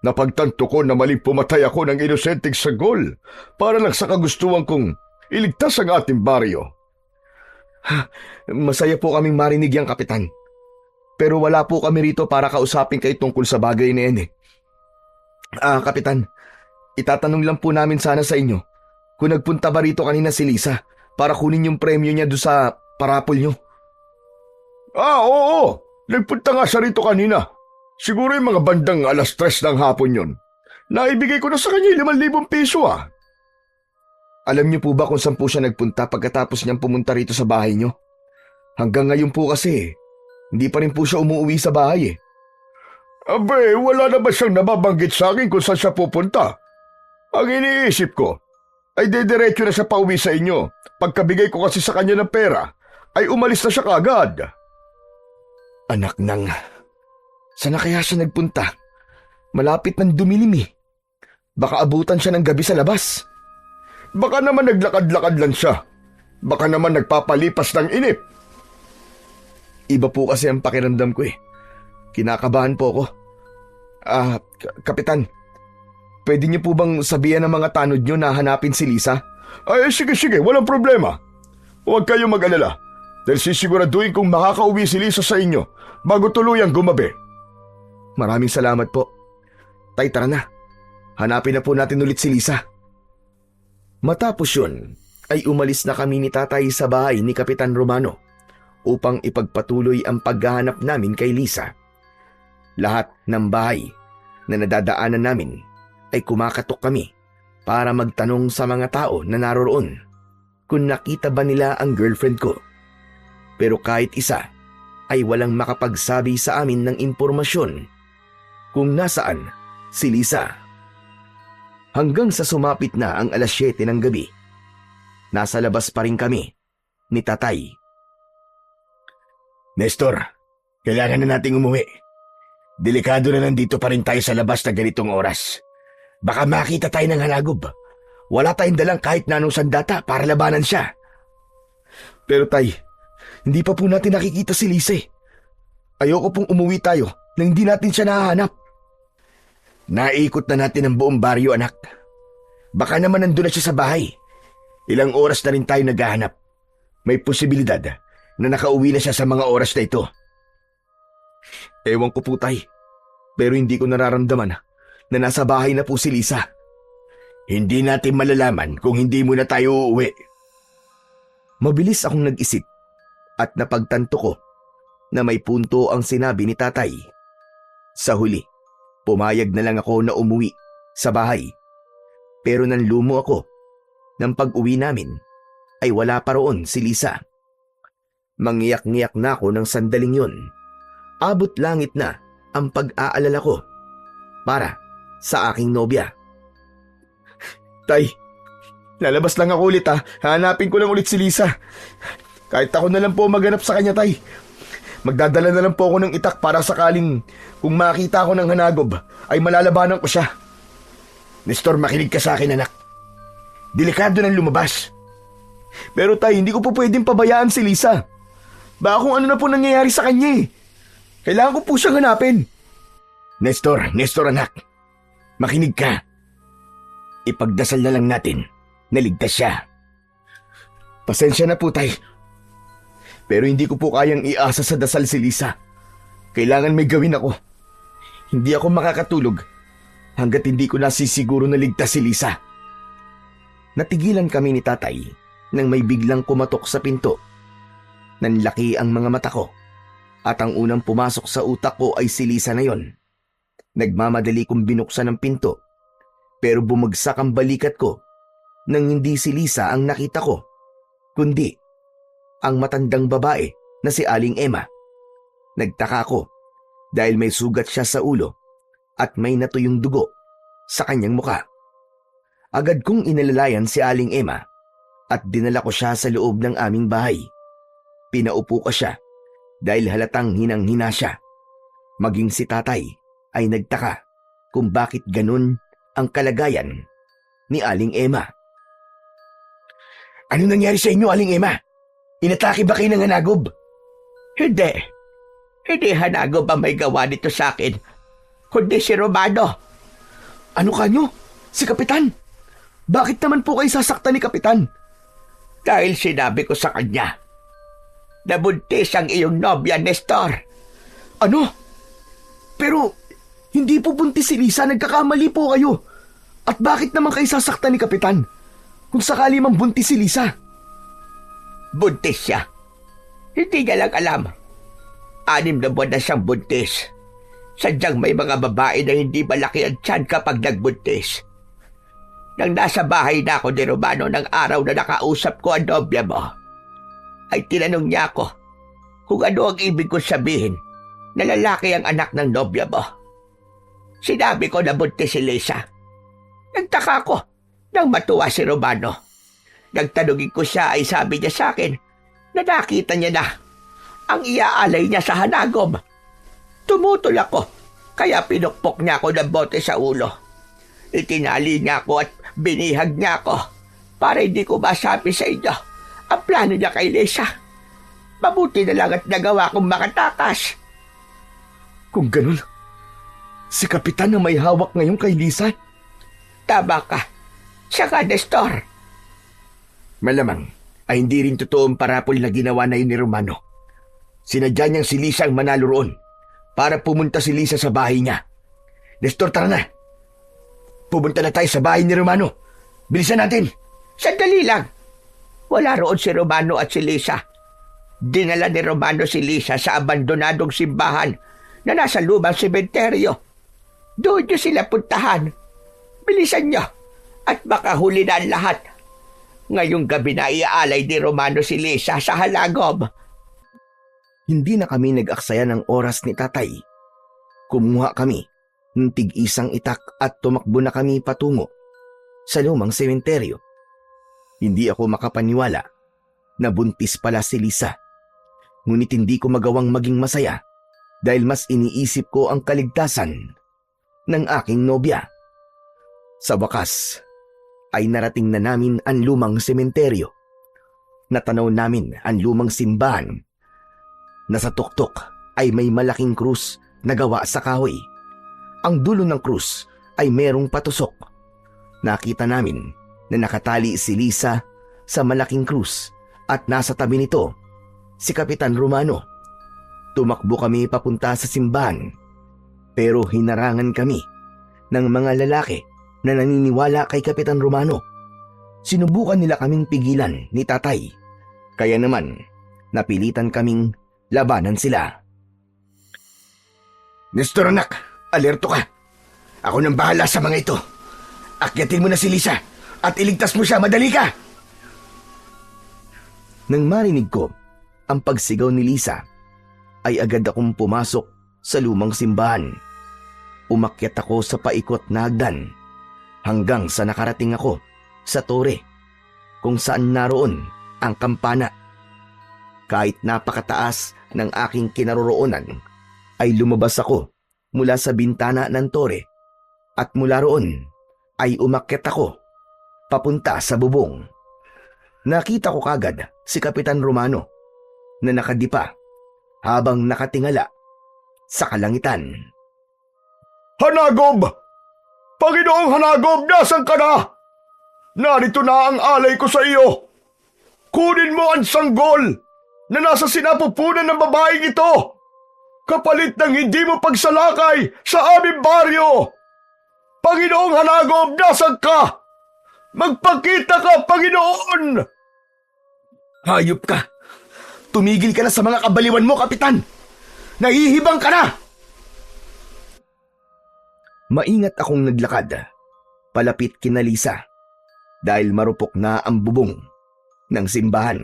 Napagtanto ko na maling pumatay ako ng inosenteng sagol para lang sa kagustuhan kong iligtas ang ating baryo. Masaya po kaming marinig yang Kapitan. Pero wala po kami rito para kausapin kayo tungkol sa bagay na yan Kapitan, itatanong lang po namin sana sa inyo kung nagpunta ba rito kanina si Lisa para kunin yung premyo niya doon sa parapol niyo. Oo. Nagpunta nga siya rito kanina. Siguro yung mga bandang 3:00 ng hapon yun. Naibigay ko na sa kanya 5,000 piso Alam niyo po ba kung saan po siya nagpunta pagkatapos niyang pumunta rito sa bahay niyo? Hanggang ngayon po kasi, hindi pa rin po siya umuwi sa bahay Abe, wala na ba siyang nababanggit sa akin kung saan siya pupunta? Ang iniisip ko, ay dediretso na siya pauwi sa inyo. Pagkabigay ko kasi sa kanya ng pera, ay umalis na siya kaagad. Anak nang, saan na kaya siya nagpunta? Malapit nang dumilim Baka abutan siya ng gabi sa labas. Baka naman naglakad-lakad lang siya. Baka naman nagpapalipas ng inip. Iba po kasi ang pakiramdam ko Kinakabahan po ako. Kapitan, pwede niyo po bang sabihan ng mga tanod niyo na hanapin si Lisa? Ay, sige, walang problema. Huwag kayo mag-alala dahil sisiguraduhin kong makakauwi si Lisa sa inyo bago tuluyang gumabi. Maraming salamat po. Tay, tara na. Hanapin na po natin ulit si Lisa. Matapos yun, ay umalis na kami ni tatay sa bahay ni Kapitan Romano upang ipagpatuloy ang paghahanap namin kay Lisa. Lahat ng bahay na nadadaanan namin ay kumakatok kami para magtanong sa mga tao na naroroon kung nakita ba nila ang girlfriend ko. Pero kahit isa ay walang makapagsabi sa amin ng impormasyon kung nasaan si Lisa. Hanggang sa sumapit na ang 7:00 ng gabi. Nasa labas pa rin kami ni Tatay. Nestor, kailangan na nating umuwi. Delikado na nandito pa rin tayo sa labas na ganitong oras. Baka makita tayo ng halagob. Wala tayong dalang kahit na anong sandata para labanan siya. Pero Tay, hindi pa po natin nakikita si Lisa. Ayoko pong umuwi tayo nang hindi natin siya nahahanap. Naikot na natin ang buong baryo, anak. Baka naman nandun na siya sa bahay. Ilang oras na rin tayo naghahanap. May posibilidad na nakauwi na siya sa mga oras na ito. Ewan ko po, Tay. Pero hindi ko nararamdaman na nasa bahay na po si Lisa. Hindi natin malalaman kung hindi muna tayo uuwi. Mabilis akong nag-isip at napagtanto ko na may punto ang sinabi ni Tatay. Sa huli, pumayag na lang ako na umuwi sa bahay. Pero nanlumo ako nang pag-uwi namin ay wala pa roon si Lisa. Mangiyak-ngiyak na ako ng sandaling yun. Abot langit na ang pag-aalala ko para sa aking nobya. Tay, lalabas lang ako ulit ha. Hanapin ko lang ulit si Lisa. Kahit ako na lang po maghanap sa kanya, Tay. Magdadala na lang po ako ng itak para sakaling kung makita ko ng hanagob ay malalabanan ko siya. Nestor, makinig ka sa akin, anak. Delikado nang lumabas. Pero Tay, hindi ko po pwedeng pabayaan si Lisa. Baka kung ano na po nangyayari sa kanya eh. Kailangan ko po siyang hanapin. Nestor anak. Makinig ka. Ipagdasal na lang natin na ligtas siya. Pasensya na po, Tay. Pero hindi ko po kayang iasa sa dasal si Lisa. Kailangan may gawin ako. Hindi ako makakatulog hanggat hindi ko nasisiguro na ligtas si Lisa. Natigilan kami ni Tatay nang may biglang kumatok sa pinto. Nanlaki ang mga mata ko at ang unang pumasok sa utak ko ay si Lisa na yon. Nagmamadali kong binuksan ang pinto pero bumagsak ang balikat ko nang hindi si Lisa ang nakita ko, kundi ang matandang babae na si Aling Emma. Nagtaka ako dahil may sugat siya sa ulo at may natuyong dugo sa kanyang muka. Agad kong inalalayan si Aling Emma at dinala ko siya sa loob ng aming bahay. Pinaupo ko siya dahil halatang hinang-hina siya. Maging si Tatay ay nagtaka kung bakit ganun ang kalagayan ni Aling Emma. Ano nangyari sa inyo, Aling Emma? Inatake ba kayo ng hanagob? Hindi. Hindi hanagob ang may gawa nito sa akin, kundi si Romano. Ano kanyo? Si Kapitan? Bakit naman po kayo sasaktan ni Kapitan? Dahil sinabi ko sa kanya, nabuntis ang iyong nobya, Nestor. Ano? Pero hindi po buntis si Lisa, nagkakamali po kayo. At bakit naman kayo sasaktan ni Kapitan kung sakali mang buntis si Lisa? Buntis siya. Hindi niya lang alam. 6 na buwan na siyang buntis. Sadyang may mga babae na hindi malaki ang tiyan kapag nagbuntis. Nang nasa bahay na ako ni Romano ng araw na nakausap ko ang nobya mo, ay tinanong niya ako kung ano ang ibig kong sabihin na lalaki ang anak ng nobya mo. Sinabi ko na buntis si Lisa. Nagtaka ko nang matuwa si Romano. Nagtanungin ko siya ay sabi niya sa akin na nakita niya na ang iaalay niya sa hanagob. Tumutol ako kaya pinukpok niya ako ng bote sa ulo. Itinali niya ako at binihag niya ako para hindi ko masabi sa inyo ang plano niya kay Lisa. Mabuti na lang at nagawa kong makatakas. Kung ganun, si Kapitan na may hawak ngayon kay Lisa? Tama ka. Siya ka, Nestor. Malamang ay hindi rin totoong parapol na ginawa na yun ni Romano. Sinadya niyang si Lisa ang manalo roon para pumunta si Lisa sa bahay niya. Nestor, tara na. Pumunta na tayo sa bahay ni Romano. Bilisan natin. Sandali lang. Wala roon si Romano at si Lisa. Dinala ni Romano si Lisa sa abandonadong simbahan na nasa lumang sementeryo. Doon niyo sila puntahan. Bilisan niyo at baka huli na ang lahat. Ngayong gabi na iaalay ni Romano si Lisa sa halagob. Hindi na kami nag-aksaya ng oras ni Tatay. Kumuha kami ng tig-isang itak at tumakbo na kami patungo sa lumang sementeryo. Hindi ako makapaniwala na buntis pala si Lisa. Ngunit hindi ko magawang maging masaya dahil mas iniisip ko ang kaligtasan ng aking nobya. Sa wakas ay narating na namin ang lumang sementeryo. Natanaw namin ang lumang simbahan na sa tuktok ay may malaking krus na gawa sa kahoy. Ang dulo ng krus ay merong patusok. Nakita namin na nakatali si Lisa sa malaking krus at nasa tabi nito si Kapitan Romano. Tumakbo kami papunta sa simbahan pero hinarangan kami ng mga lalaki na naniniwala kay Kapitan Romano. Sinubukan nila kaming pigilan ni tatay, kaya naman napilitan kaming labanan sila. Nestor anak, alerto ka. Ako nang bahala sa mga ito. Akyatin mo na si Lisa at iligtas mo siya, madali ka! Nang marinig ko ang pagsigaw ni Lisa, ay agad akong pumasok sa lumang simbahan. Umakyat ako sa paikot na hagdan hanggang sa nakarating ako sa tore kung saan naroon ang kampana. Kahit napakataas ng aking kinaroroonan, ay lumabas ako mula sa bintana ng tore at mula roon ay umakyat ako papunta sa bubong. Nakita ko kagad si Kapitan Romano na nakadipa habang nakatingala sa kalangitan. Hanagob! Panginoong Hanagob, nasan ka na? Narito na ang alay ko sa iyo. Kunin mo ang sanggol na nasa sinapupunan ng babaeng ito, kapalit ng hindi mo pagsalakay sa aming baryo. Panginoong Hanagob, nasan ka? Magpakita ka, Panginoon! Hayop ka! Tumigil ka na sa mga kabaliwan mo, Kapitan! Nahihibang ka na! Maingat akong naglakad, palapit kina Lisa, dahil marupok na ang bubong ng simbahan.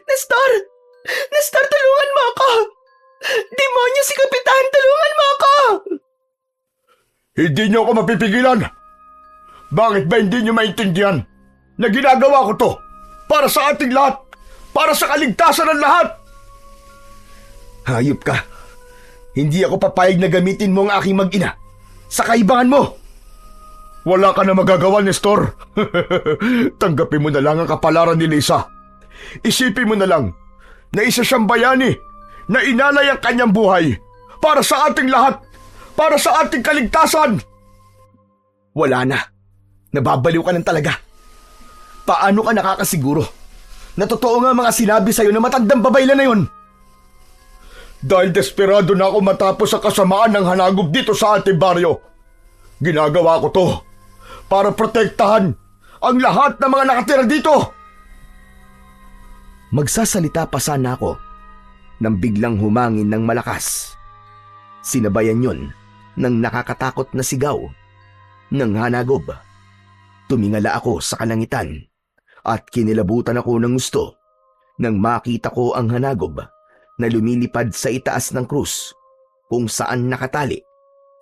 Nestor! Nestor, tulungan mo ako! Demonyo si Kapitan! Tulungan mo ako! Hindi niyo ako mapipigilan. Bakit ba hindi niyo maintindihan na ginagawa ko to para sa ating lahat, para sa kaligtasan ng lahat? Hayop ka! Hindi ako papayag na gamitin mo ang aking mag-ina sa kaibangan mo! Wala ka na magagawa, Nestor. Tanggapin mo na lang ang kapalaran ni Lisa. Isipin mo na lang na isa siyang bayani na inalay ang kanyang buhay para sa ating lahat, para sa ating kaligtasan. Wala na. Nababaliw ka lang talaga. Paano ka nakakasiguro na totoo nga mga sinabi sa'yo na matandang babayla na yon? Dahil desperado na ako matapos sa kasamaan ng Hanagob dito sa ating baryo. Ginagawa ko to para protektahan ang lahat ng mga nakatira dito. Magsasalita pa sana ako nang biglang humangin ng malakas. Sinabayan yon ng nakakatakot na sigaw ng Hanagob. Tumingala ako sa kalangitan at kinilabutan ako ng gusto nang makita ko ang Hanagob na lumilipad sa itaas ng krus kung saan nakatali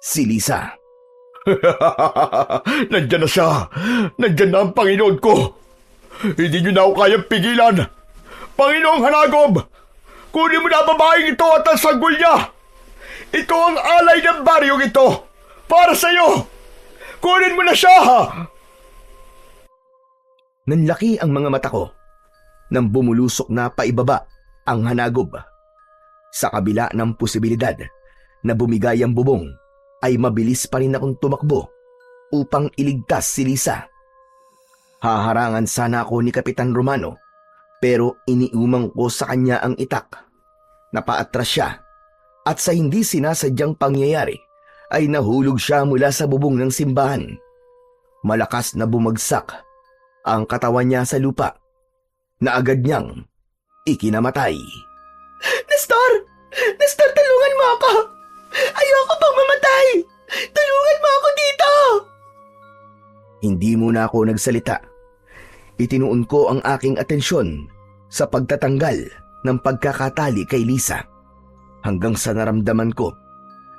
si Lisa. Nandyan na siya. Nandyan na ang Panginoon ko. Hindi niyo na ako kayang pigilan. Panginoong Hanagob, kunin mo na ang babaeng ito at ang sanggol niya. Ito ang alay ng baryong ito. Para sa iyo. Kunin mo na siya. Nanlaki ang mga mata ko nang bumulusok na paibaba ang Hanagob. Sa kabila ng posibilidad na bumigay ang bubong, ay mabilis pa rin akong tumakbo upang iligtas si Lisa. Haharangan sana ako ni Kapitan Romano, pero iniumang ko sa kanya ang itak. Napaatras siya at sa hindi sinasadyang pangyayari ay nahulog siya mula sa bubong ng simbahan. Malakas na bumagsak ang katawan niya sa lupa na agad niyang ikinamatay. Nestor! Nestor, tulungan mo ako! Ayoko pang mamatay! Tulungan mo ako dito! Hindi muna ako nagsalita. Itinuon ko ang aking atensyon sa pagtatanggal ng pagkakatali kay Lisa hanggang sa naramdaman ko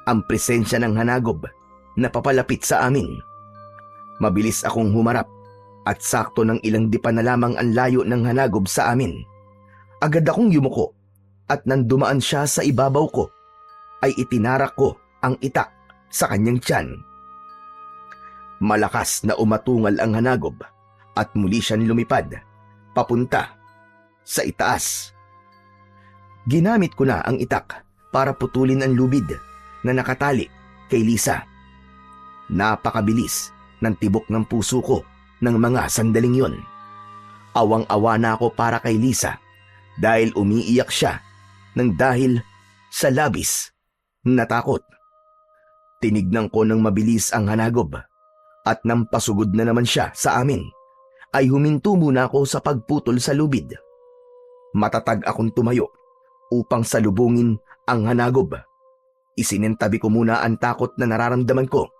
ang presensya ng Hanagob na papalapit sa amin. Mabilis akong humarap at sakto ng ilang dipa na lamang ang layo ng hanagob sa amin. Agad akong yumuko at nang dumaan siya sa ibabaw ko, ay itinarak ko ang itak sa kanyang tiyan. Malakas na umatungal ang hanagob at muli siyang lumipad papunta sa itaas. Ginamit ko na ang itak para putulin ang lubid na nakatali kay Lisa. Napakabilis ng tibok ng puso ko ng mga sandaling yon. Awang-awa na ako para kay Lisa dahil umiiyak siya ng dahil sa labis na takot. Tinignan ko ng mabilis ang hanagob at nang pasugod na naman siya sa amin, ay huminto muna ako sa pagputol sa lubid. Matatag akong tumayo upang salubungin ang hanagob. Isinentabi ko muna ang takot na nararamdaman ko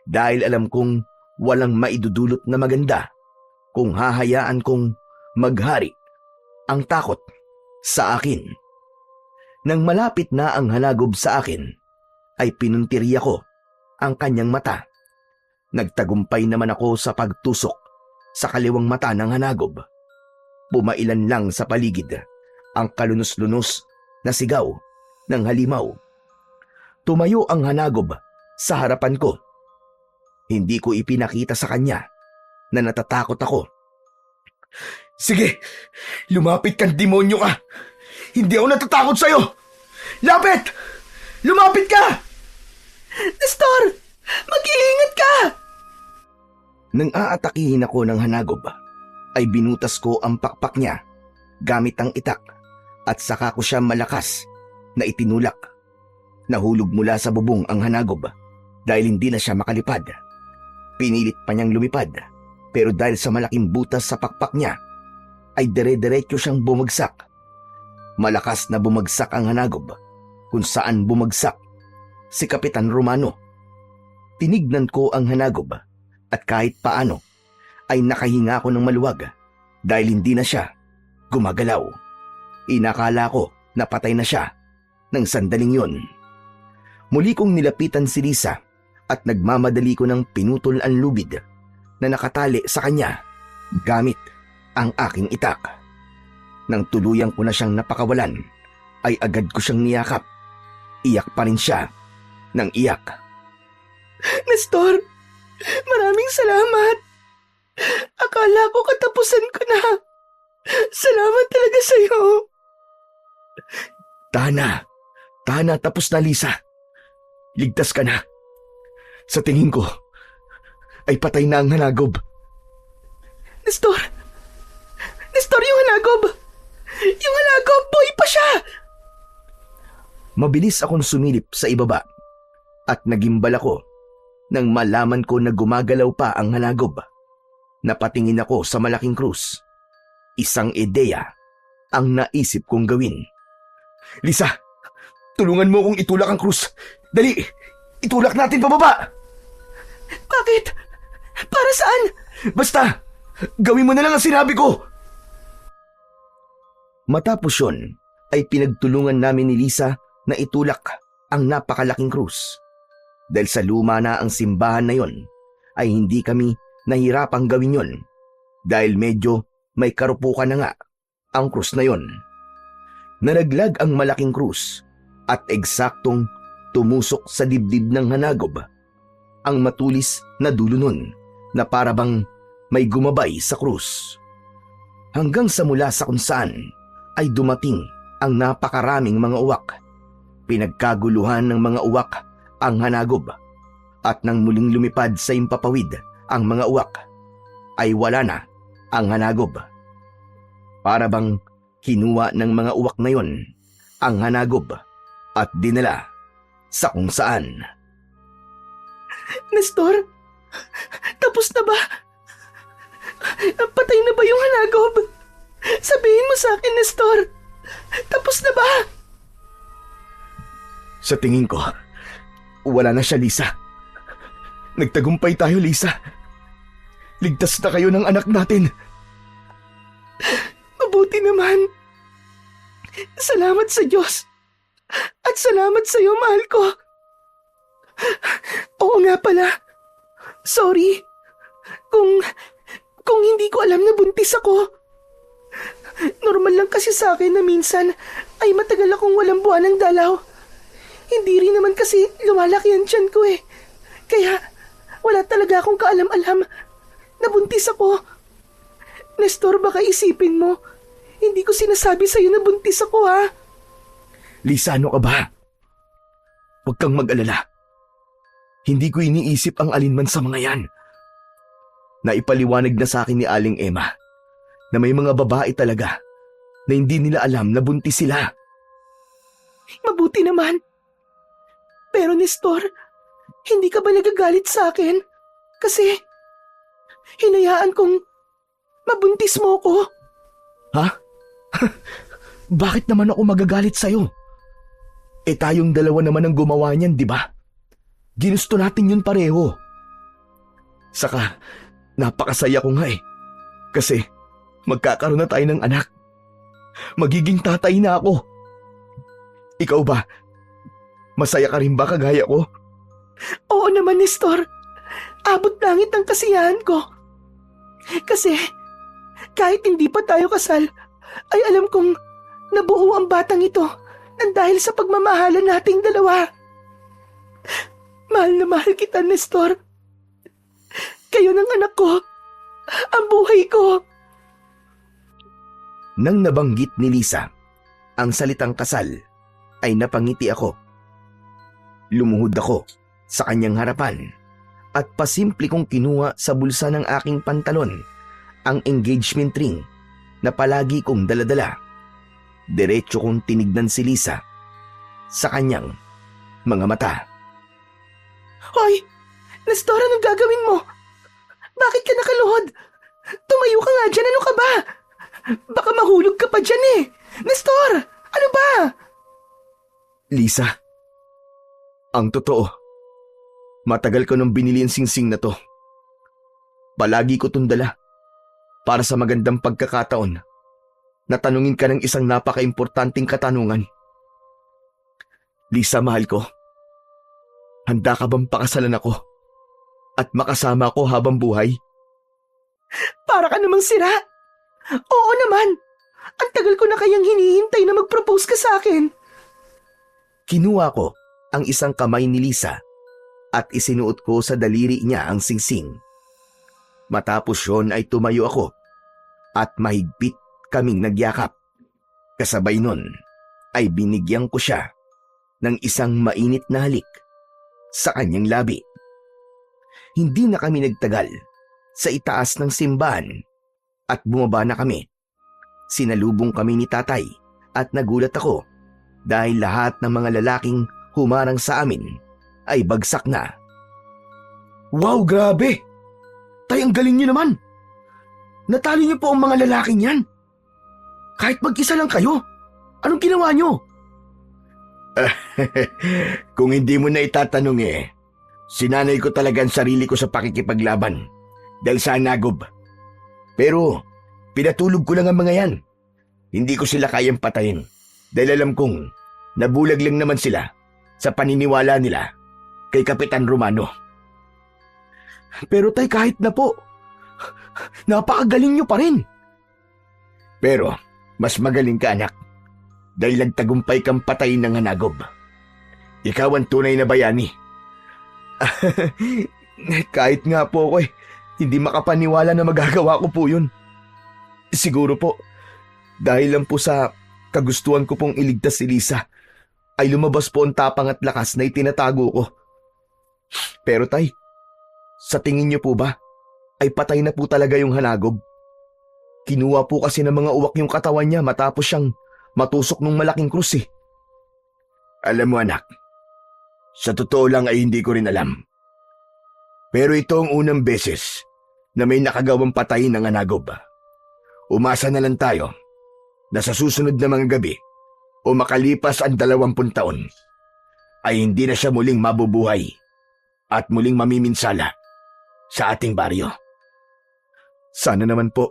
dahil alam kong walang maidudulot na maganda kung hahayaan kong maghari ang takot sa akin. Nang malapit na ang hanagob sa akin, ay pinuntiriya ko ang kanyang mata. Nagtagumpay naman ako sa pagtusok sa kaliwang mata ng hanagob. Pumailan lang sa paligid ang kalunos-lunos na sigaw ng halimaw. Tumayo ang hanagob sa harapan ko. Hindi ko ipinakita sa kanya na natatakot ako. Sige, lumapit kang demonyo ka. Hindi ako natatakot sa'yo. Lapit! Lumapit ka! Nestor! Mag-iingat ka! Nang aatakihin ako ng hanagob, ay binutas ko ang pakpak niya gamit ang itak at saka ko siya malakas na itinulak. Nahulog mula sa bubong ang hanagob dahil hindi na siya makalipad. Pinilit pa niyang lumipad pero dahil sa malaking butas sa pakpak niya, ay dire-diretso siyang bumagsak. Malakas na bumagsak ang hanagob kung saan bumagsak si Kapitan Romano. Tinignan ko ang hanagob at kahit paano ay nakahinga ako ng maluwag dahil hindi na siya gumagalaw. Inakala ko na patay na siya ng sandaling yon. Muli kong nilapitan si Lisa at nagmamadali ko ng pinutol ang lubid na nakatali sa kanya gamit ang aking itak. Nang tuluyang ko na siyang napakawalan, ay agad ko siyang niyakap. Iyak pa rin siya ng iyak. Nestor, maraming salamat. Akala ko katapusan ko na. Salamat talaga sa'yo. Tana, tapos na Lisa. Ligtas ka na. Sa tingin ko, ay patay na ang hanagob. Nestor, yung hanagob! Yung hanagob, boy pa siya! Mabilis akong sumilip sa ibaba at nagimbal ako nang malaman ko na gumagalaw pa ang hanagob. Napatingin ako sa malaking krus. Isang ideya ang naisip kong gawin. Lisa, tulungan mo kong itulak ang krus. Dali, itulak natin pababa. Bakit? Para saan? Basta, gawin mo na lang ang sinabi ko. Matapos yun, ay pinagtulungan namin ni Lisa na itulak ang napakalaking krus. Dahil sa luma na ang simbahan na yon, ay hindi kami nahirapang gawin yon dahil medyo may karupukan na nga ang krus na yon. Nalaglag ang malaking krus at eksaktong tumusok sa dibdib ng hanagob ang matulis na dulo nun na parabang may gumabay sa krus. Hanggang sa mula sa kung saan ay dumating ang napakaraming mga uwak. Pinagkaguluhan ng mga uwak ang hanagob at nang muling lumipad sa impapawid ang mga uwak, ay wala na ang hanagob. Para bang kinuha ng mga uwak na yon ang hanagob at dinala sa kung saan. Nestor, tapos na ba? Patay na ba yung hanagob? Sabihin mo sa akin, Nestor. Tapos na ba? Sa tingin ko, wala na siya, Lisa. Nagtagumpay tayo, Lisa. Ligtas na kayo ng anak natin. Mabuti naman. Salamat sa Diyos. At salamat sa iyo, mahal ko. Oo nga pala. Sorry. Kung, kung hindi ko alam na buntis ako. Normal lang kasi sa akin na minsan ay matagal akong walang buwan ng dalaw. Hindi rin naman kasi lumalaki ang tiyan ko eh. Kaya wala talaga akong kaalam-alam na buntis ako. Nestor, baka isipin mo, hindi ko sinasabi sa'yo na buntis ako ha. Lisa, ano ka ba? Huwag kang mag-alala. Hindi ko iniisip ang alinman sa mga yan. Naipaliwanag na sa akin ni Aling Emma na may mga babae talaga na hindi nila alam na buntis sila. Mabuti naman. Pero Nestor, hindi ka ba nagagalit sa akin? Kasi hinayaan kong mabuntis mo ko. Ha? Bakit naman ako magagalit sa'yo? Eh tayong dalawa naman ang gumawa niyan, di ba? Ginusto natin yun pareho. Saka, napakasaya ko nga eh. Kasi, magkakaroon na tayo ng anak. Magiging tatay na ako. Ikaw ba? Masaya ka rin ba kagaya ko? Oo naman, Nestor. Abot langit ang kasiyahan ko. Kasi, kahit hindi pa tayo kasal, ay alam kong nabuo ang batang ito nang dahil sa pagmamahalan nating dalawa. Mahal na mahal kita, Nestor. Kayo ng anak ko, ang buhay ko. Nang nabanggit ni Lisa ang salitang kasal, ay napangiti ako. Lumuhod ako sa kanyang harapan at pasimple kong kinuha sa bulsa ng aking pantalon ang engagement ring na palagi kong daladala. Diretso kong tinignan si Lisa sa kanyang mga mata. Hoy, Nestor, anong gagawin mo? Bakit ka nakaluhod? Tumayo ka nga dyan, ano ka ba? Baka mahulog ka pa dyan eh. Nestor, ano ba? Lisa, ang totoo, matagal ko nang binili ang singsing na to. Palagi ko itong dala para sa magandang pagkakataon na tanungin ka ng isang napaka-importanting katanungan. Lisa, mahal ko, handa ka bang pakasalan ako at makasama ko habang buhay? Para ka namang sira. Oo naman. Ang tagal ko na kayang hinihintay na mag-propose ka sa akin. Kinuha ko ang isang kamay ni Lisa at isinuot ko sa daliri niya ang singsing. Matapos yon ay tumayo ako at mahigpit kaming nagyakap. Kasabay nun ay binigyan ko siya ng isang mainit na halik sa kanyang labi. Hindi na kami nagtagal sa itaas ng simbahan at bumaba na kami. Sinalubong kami ni tatay at nagulat ako dahil lahat ng mga lalaking humarang sa amin ay bagsak na. Wow, grabe! Tay, ang galing niyo naman! Natalo niyo po ang mga lalaking yan! Kahit mag-isa lang kayo, anong ginawa niyo? Kung hindi mo na itatanong sinanay ko talaga ang sarili ko sa pakikipaglaban dahil sa nagob. Pero pinatulog ko lang ang mga yan. Hindi ko sila kayang patayin dahil alam kong nabulag lang naman sila sa paniniwala nila kay Kapitan Romano. Pero tay, kahit na po, napakagaling niyo pa rin. Pero mas magaling ka, anak, dahil nagtagumpay kang patayin ng hanagob. Ikaw ang tunay na bayani. Kahit nga po ako hindi makapaniwala na magagawa ko po yun. Siguro po, dahil lang po sa kagustuhan ko pong iligtas si Lisa, ay lumabas po ang tapang at lakas na itinatago ko. Pero tay, sa tingin niyo po ba, ay patay na po talaga yung hanagob? Kinuha po kasi ng mga uwak yung katawan niya matapos siyang matusok ng malaking krus eh. Alam mo, anak, sa totoo lang ay hindi ko rin alam. Pero ito ang unang beses na may nakagawang patayin ng hanagob. Umasa na lang tayo na sa susunod na mga gabi o makalipas ang 20 taon ay hindi na siya muling mabubuhay at muling mamiminsala sa ating baryo. Sana naman po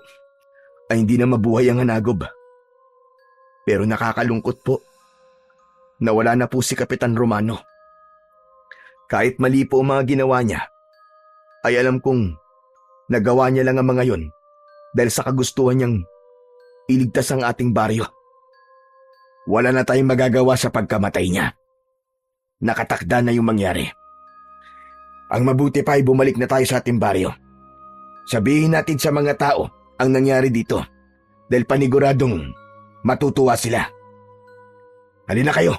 ay hindi na mabuhay ang hanagob. Pero nakakalungkot po na wala na po si Kapitan Romano. Kahit mali po ang mga ginawa niya, ay alam kong Nagawa niya lang ang mga yon dahil sa kagustuhan niyang iligtas ang ating baryo. Wala na tayong magagawa sa pagkamatay niya. Nakatakda na yung mangyari. Ang mabuti pa ay bumalik na tayo sa ating baryo. Sabihin natin sa mga tao ang nangyari dito dahil paniguradong matutuwa sila. Halina kayo,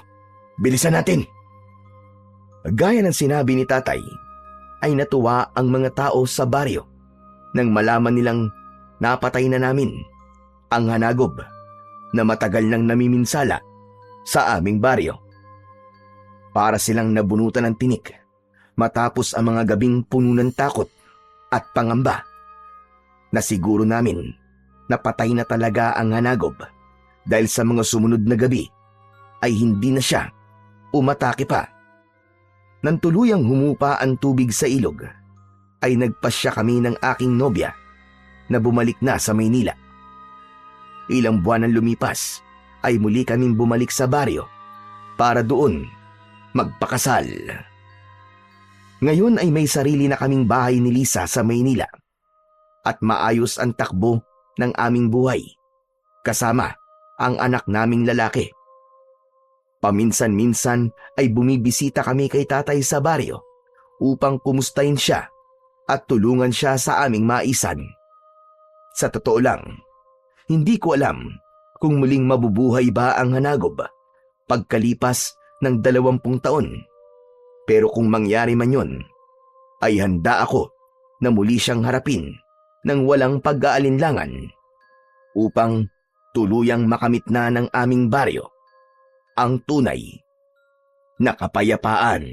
bilisan natin. Gaya ng sinabi ni tatay, ay natuwa ang mga tao sa baryo nang malaman nilang napatay na namin ang hanagob na matagal nang namiminsala sa aming baryo. Para silang nabunutan ng tinik matapos ang mga gabing puno ng takot at pangamba na siguro namin napatay na talaga ang hanagob dahil sa mga sumunod na gabi ay hindi na siya umatake pa. Nang tuluyang humupa ang tubig sa ilog, ay nagpasya kami ng aking nobya na bumalik na sa Maynila. Ilang buwan ang lumipas, ay muli kaming bumalik sa baryo para doon magpakasal. Ngayon ay may sarili na kaming bahay ni Lisa sa Maynila at maayos ang takbo ng aming buhay kasama ang anak naming lalaki. Paminsan-minsan ay bumibisita kami kay tatay sa baryo upang kumustahin siya at tulungan siya sa aming maisan. Sa totoo lang, hindi ko alam kung muling mabubuhay ba ang hanagob pagkalipas ng 20 taon. Pero kung mangyari man yon, ay handa ako na muli siyang harapin ng walang pag-aalinlangan upang tuluyang makamit na ng aming baryo ang tunay na kapayapaan.